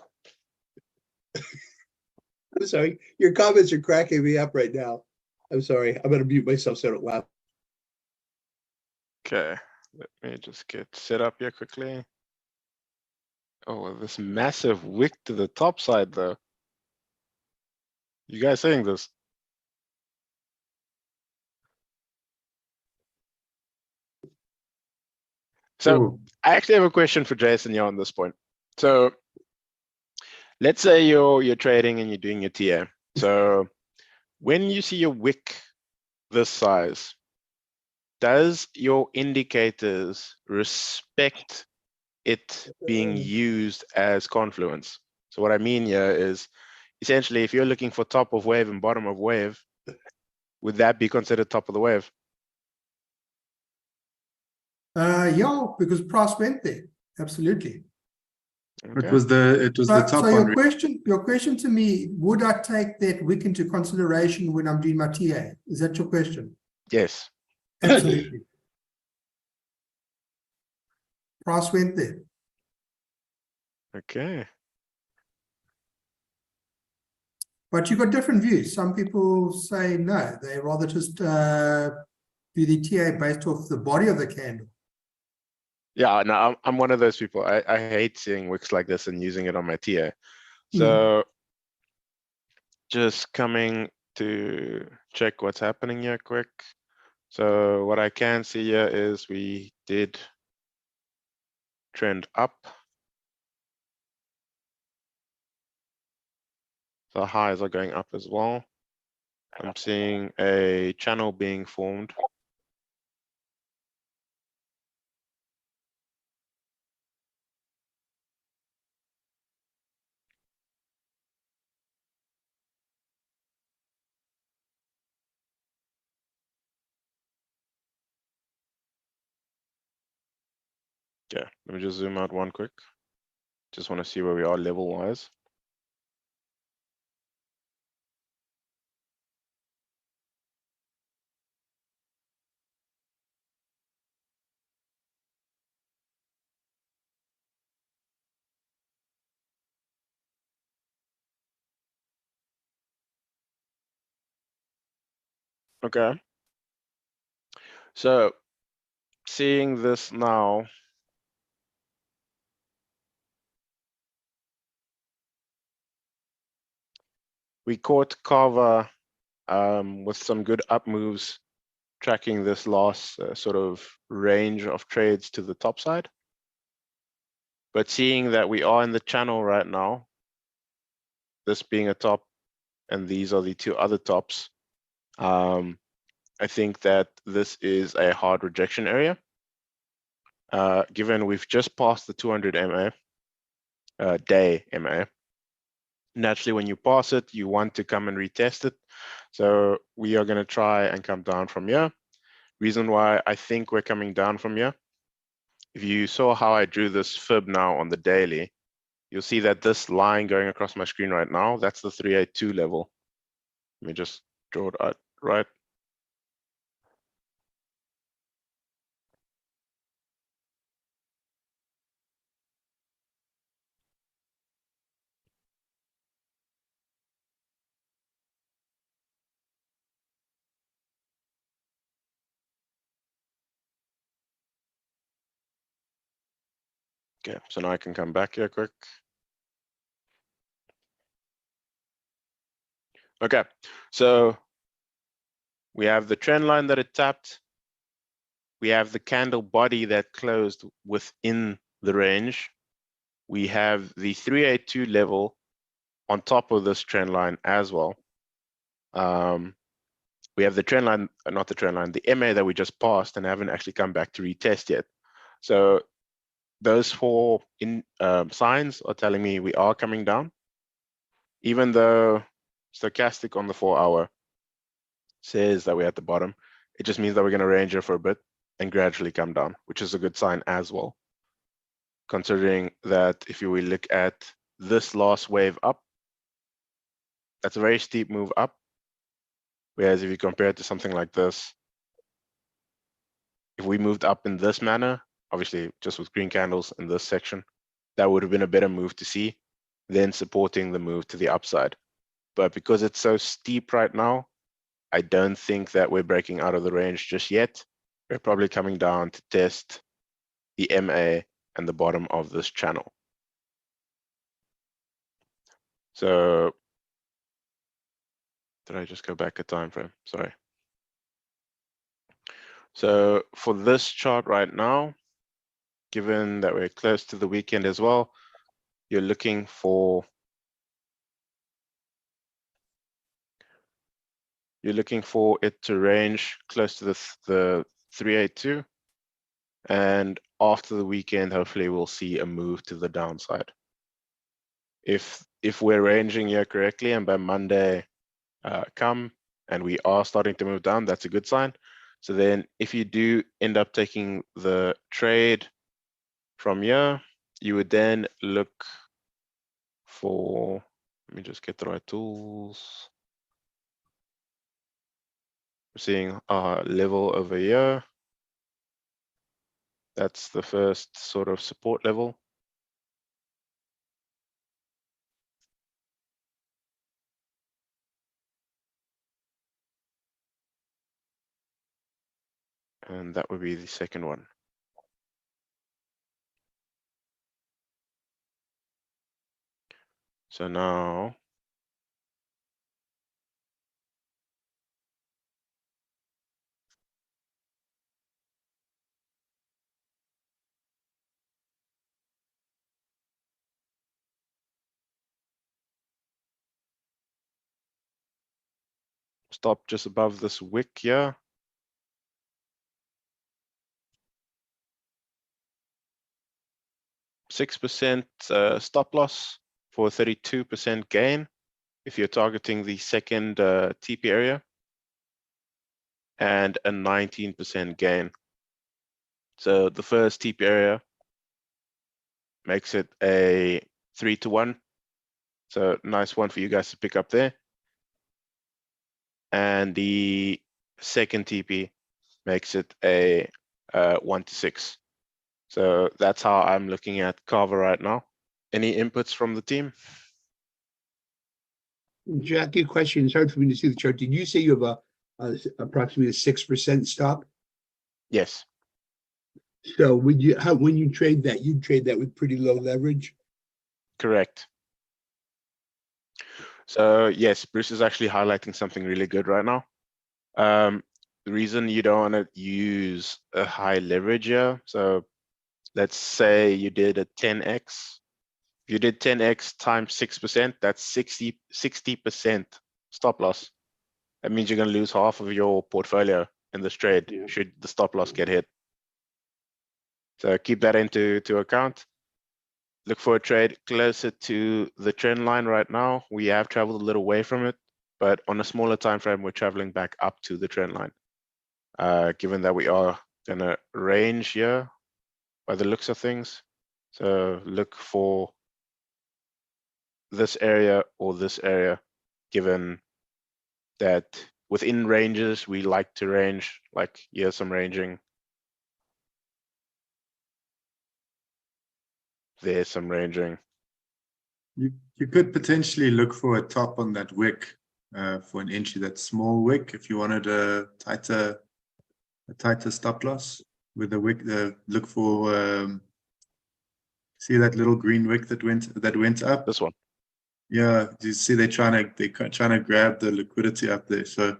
I'm sorry. Your comments are cracking me up right now. I'm sorry. I'm going to mute myself so I don't laugh. Okay, let me just get set up here quickly. Oh, this massive wick to the top side though. You guys saying this? So Cool. I actually have a question for Jason here on this point. So let's say you're trading and you're doing your TA. So when you see a wick this size, does your indicators respect it being used as confluence? So what I mean here is essentially if you're looking for top of wave and bottom of wave, would that be considered top of the wave? Yeah, because price went there. Absolutely. Okay. It was the top So one. your question to me, would I take that wick into consideration when I'm doing my TA? Is that your question? Yes. Absolutely. Price went there. Okay. But you've got different views. Some people say no, they rather just do the TA based off the body of the candle. Yeah, no, I'm one of those people. I hate seeing wicks like this and using it on my TA. So just coming to check what's happening here quick. So what I can see here is we did trend up. The highs are going up as well. I'm seeing a channel being formed. Yeah, let me just zoom out one quick. Just want to see where we are level wise. Okay. So seeing this now, we caught 𝗕𝗏𝗕𝗧𝗕𝗏 with some good up moves, tracking this last sort of range of trades to the top side. But seeing that we are in the channel right now, this being a top and these are the two other tops, I think that this is a hard rejection area. Given we've just passed the 200 MA, day MA, naturally when you pass it, you want to come and retest it. So we are going to try and come down from here. Reason why I think we're coming down from here, if you saw how I drew this fib now on the daily, you'll see that this line going across my screen right now, that's the 382 level. Let me just draw it out right. Okay, so now I can come back here quick. Okay, so we have the trend line that it tapped. We have the candle body that closed within the range. We have the 382 level on top of this trend line as well. We have the trend line, not the trend line, the MA that we just passed and haven't actually come back to retest yet. So those four signs are telling me we are coming down, even though stochastic on the 4-hour says that we're at the bottom. It just means that we're going to range here for a bit and gradually come down, which is a good sign as well. Considering that if you will look at this last wave up, that's a very steep move up. Whereas if you compare it to something like this, if we moved up in this manner, obviously just with green candles in this section, that would have been a better move to see, then supporting the move to the upside. But because it's so steep right now, I don't think that we're breaking out of the range just yet. We're probably coming down to test the MA and the bottom of this channel. So did I just go back a time frame? Sorry. So for this chart right now, given that we're close to the weekend as well, you're looking for it to range close to the 382, and after the weekend, hopefully we'll see a move to the downside. If we're ranging here correctly, and by Monday come and we are starting to move down, that's a good sign. So then if you do end up taking the trade from here, you would then look for, let me just get the right tools. We're seeing a level over here. That's the first sort of support level. And that would be the second one. So now stop just above this wick here. %, stop loss for 32% gain if you're targeting the second TP area, and a 19% gain. So the first TP area makes it a 3-to-1. So nice one for you guys to pick up there. And the second TP makes it a 1-to-6. So that's how I'm looking at Kava right now. Any inputs from the team? Jackie, a question. It's hard for me to see the chart. Did you say you have approximately a 6% stop? Yes. So when you trade that, you trade that with pretty low leverage? Correct. So yes, Bruce is actually highlighting something really good right now. The reason you don't want to use a high leverage here, so let's say you did a 10x. If you did 10x times 6%, that's 60% stop loss. That means you're going to lose half of your portfolio in this trade should the stop loss get hit. So keep that into account. Look for a trade closer to the trend line right now. We have traveled a little away from it, but on a smaller time frame, we're traveling back up to the trend line. Given that we are going to range here by the looks of things. So look for this area or this area, given that within ranges, we like to range, like here's some ranging. There's some ranging. You could potentially look for a top on that wick for an entry, that small wick, if you wanted a tighter stop loss with the wick. Look for see that little green wick that went up. This one. Yeah, you see they're trying to grab the liquidity up there. So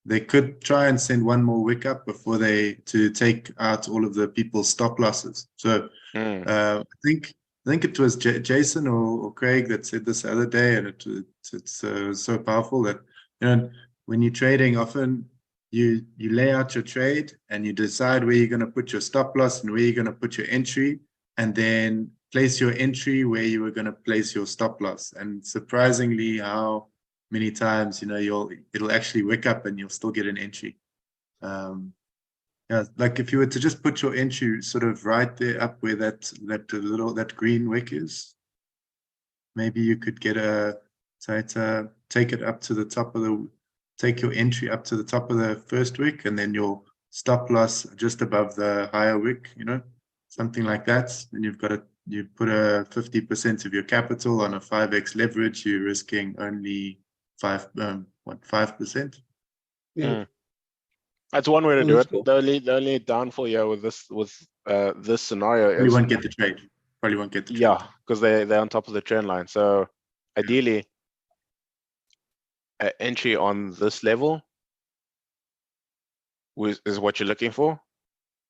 they could try and send one more wick up before to take out all of the people's stop losses. So I think it was Jason or Craig that said this the other day, and it's so powerful that, you know, when you're trading, often you lay out your trade and you decide where you're going to put your stop loss and where you're going to put your entry, and then place your entry where you were going to place your stop loss. And surprisingly, how many times, you know, it'll actually wick up and you'll still get an entry. Yeah, like if you were to just put your entry sort of right there up where that green wick is, maybe you could get a tighter, take it up to the top of take your entry up to the top of the first wick, and then your stop loss just above the higher wick, something like that. And you put a 50% of your capital on a 5x leverage, you're risking only 5%. Yeah. That's one way to Oh, do that's it. cool. The only downfall here with this scenario Probably is won't get the trade. yeah, because they're on top of the trend line. So ideally, entry on this level is what you're looking for.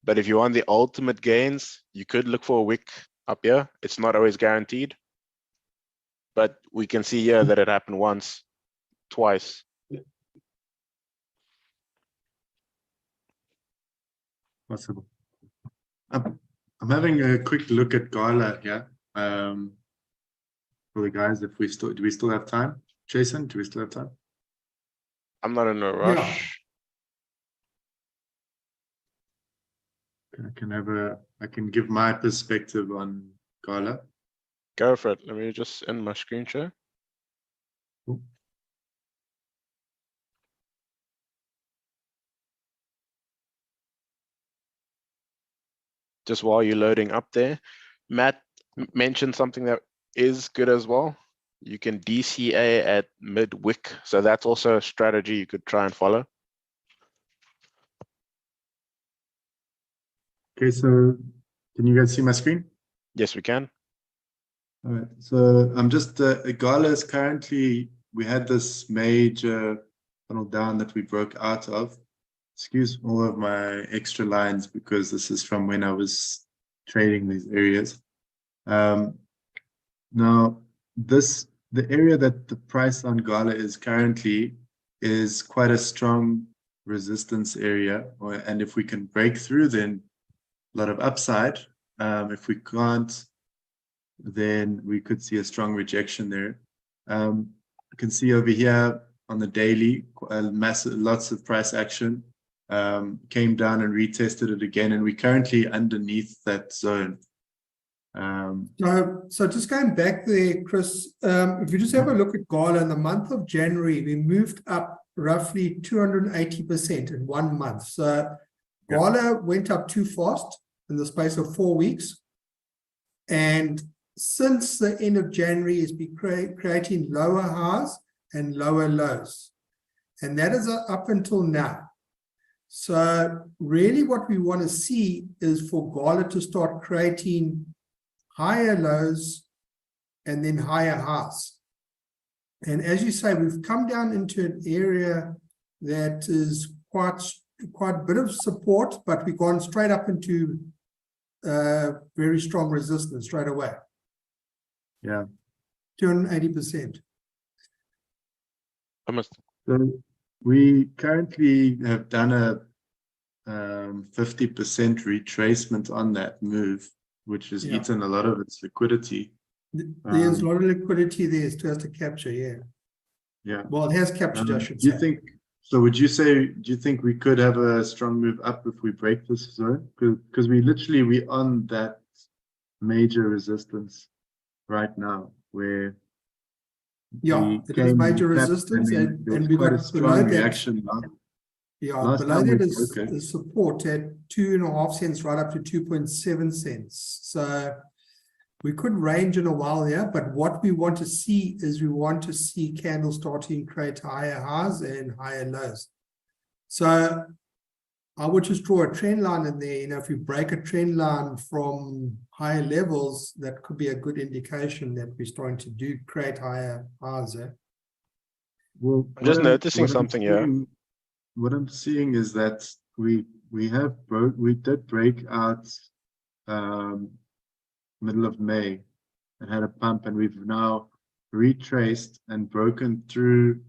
But if you want the ultimate gains, you could look for a wick up here. It's not always guaranteed. But we can see here that it happened once, twice. Possible. I'm having a quick look at 𝗕𝗚𝗓 here. For the guys, do we still have time? Jason, do we still have time? I'm not in a Yeah. rush. I can give my perspective on 𝗕𝗚𝗓. Go for it. Let me just end my screen share. Cool. Just while you're loading up there, Matt mentioned something that is good as well. You can DCA at mid wick. So that's also a strategy you could try and follow. Okay, so can you guys see my screen? Yes, we can. All right, so I'm just 𝗕𝗚𝗓 is currently, we had this major funnel down that we broke out of. Excuse all of my extra lines because this is from when I was trading these areas. Now, the area that the price on 𝗕𝗚𝗓 is currently is quite a strong resistance area, and if we can break through, then a lot of upside. If we can't, then we could see a strong rejection there. You can see over here on the daily, lots of price action. Came down and retested it again, and we're currently underneath that zone. So just going back there, Chris, if you just have a look at 𝗕𝗚𝗓 in the month of January, we moved up roughly 280% in 1 month. So 𝗕𝗚𝗓 went up too fast in the space of 4 weeks. And since the end of January, it's been creating lower highs and lower lows. And that is up until now. So really what we want to see is for 𝗕𝗚𝗓 to start creating higher lows and then higher highs. And as you say, we've come down into an area that is quite a bit of support, but we've gone straight up into very strong resistance straight away. Yeah. 280%. So we currently have done a 50% retracement on that move, which has eaten a lot of its liquidity. There's a lot of liquidity there. It has to capture, yeah. Well, it has captured, I should do say. you think? So would you say? Do you think we could have a strong move up if we break this zone? Because we're on that major resistance right now, where it is major resistance, and we got a strong reaction. Below that is support at 2.5 cents right up to 2.7 cents. So we could range in a while here, but what we want to see is we want to see candles starting to create higher highs and higher lows. So I would just draw a trend line in there. If you break a trend line from higher levels, that could be a good indication that we're starting to create higher highs. Well, I'm just noticing something here. What I'm seeing is that we did break out middle of May and had a pump, and we've now retraced and broken through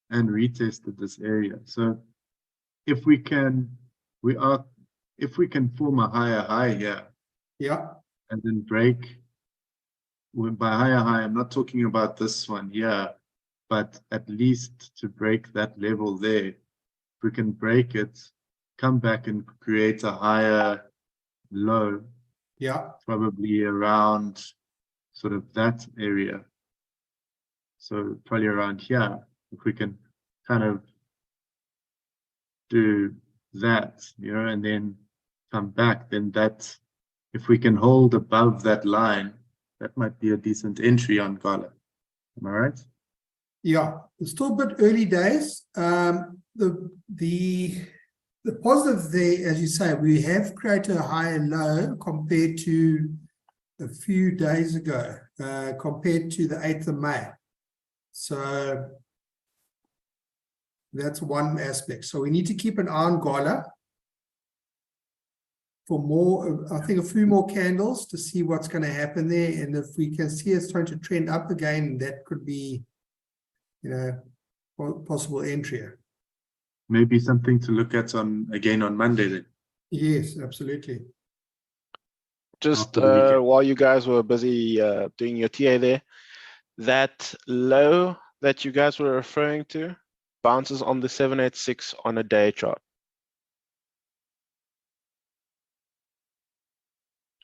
and retested this area. So if we can form a higher high here, and then break by higher high, I'm not talking about this one here, but at least to break that level there. If we can break it, come back and create a higher low, probably around sort of that area. So probably around here, if we can kind of do that, and then come back, then that, if we can hold above that line, that might be a decent entry on 𝗏𝗚𝗚. Am I right? Yeah, it's still a bit early days. The positive there, as you say, we have created a higher low compared to a few days ago, compared to the 8th of May. So that's one aspect. So we need to keep an eye on 𝗏𝗚𝗚 for more, I think a few more candles to see what's going to happen there. And if we can see it starting to trend up again, that could be, possible entry. Maybe something to look at again on Monday then. Yes, absolutely. Just After the weekend. while you guys were busy doing your TA there, that low that you guys were referring to bounces on the 786 on a day chart.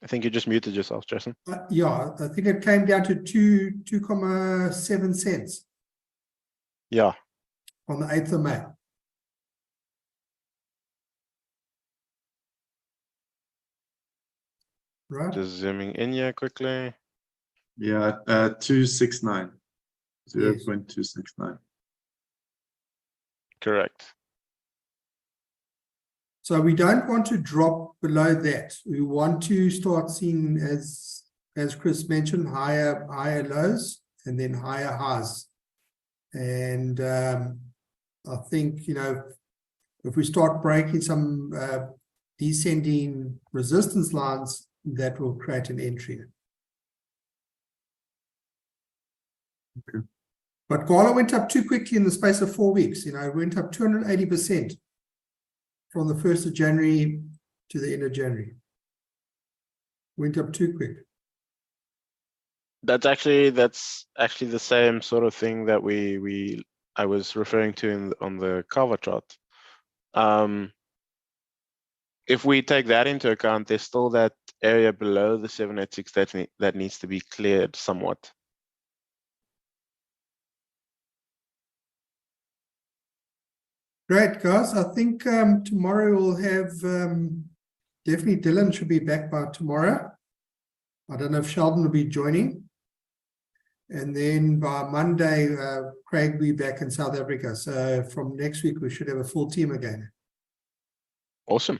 I think you just muted yourself, Jason. Yeah, I think it came down to 2.7 cents Yeah. on the 8th of May. Right. Just zooming in here quickly. Yeah, 269. Yes. 0.269. Correct. So we don't want to drop below that. We want to start seeing, as Chris mentioned, higher lows and then higher highs. And I think, if we start breaking some descending resistance lines, that will create an entry. Okay. But 𝗏𝗚𝗚 went up too quickly in the space of 4 weeks. It went up 280% from the 1st of January to the end of January. Went up too quick. That's actually the same sort of thing that I was referring to on the cover chart. If we take that into account, there's still that area below the 786 that needs to be cleared somewhat. Great, guys. I think tomorrow we'll have, definitely Dylan should be back by tomorrow. I don't know if Sheldon will be joining. And then by Monday, Craig will be back in South Africa. So from next week, we should have a full team again. Awesome.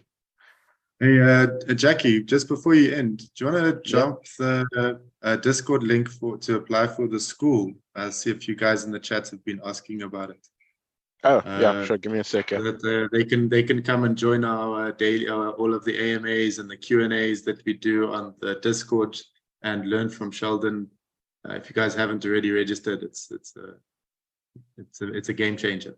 Hey, Jackie, just before you end, do you want to jump the Discord link to apply for the school? See if you guys in the chat have been asking about it. Oh, yeah, sure. Give me a second. So that they can come and join our daily, all of the AMAs and the Q&As that we do on the Discord and learn from Sheldon. If you guys haven't already registered, it's a game changer.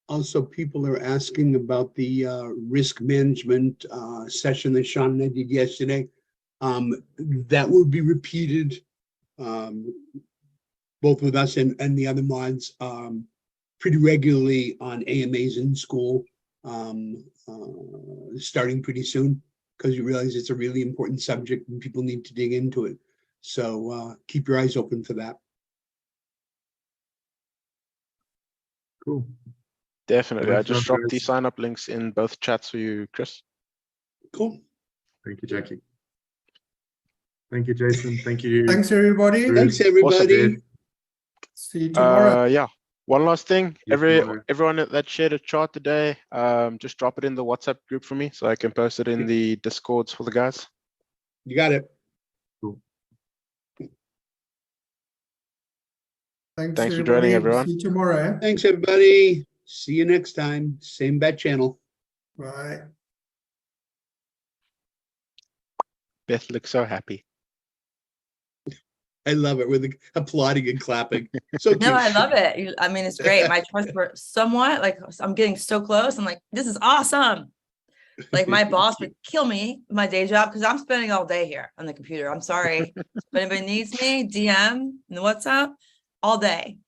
Also, people are asking about the risk management session that Sean and I did yesterday. That will be repeated, both with us and the other mods, pretty regularly on AMAs in school, starting pretty soon, because you realize it's a really important subject and people need to dig into it. So keep your eyes open for that. Cool. Definitely. I Thanks, just dropped guys. the sign-up links in both chats for you, Chris. Cool. Thank you, Jackie. Thank you, Jason. Thank you. Thanks, everybody. Thanks, everybody. Awesome. See you tomorrow. Yeah. One last thing. Yes, tomorrow. Everyone that shared a chart today, just drop it in the WhatsApp group for me so I can post it in the Discords for the guys. You got it. Cool. Thanks for everybody. joining, everyone. See you tomorrow. Thanks, everybody. See you next time. Same bat channel. Bye. Beth looks so happy. I love it. We're applauding and clapping. So cute. No, I love it. I mean, it's great. My charts were somewhat like, I'm getting so close. I'm like, this is awesome. Like my boss would kill me my day job because I'm spending all day here on the computer. I'm sorry. If anybody needs me, DM in the WhatsApp all day.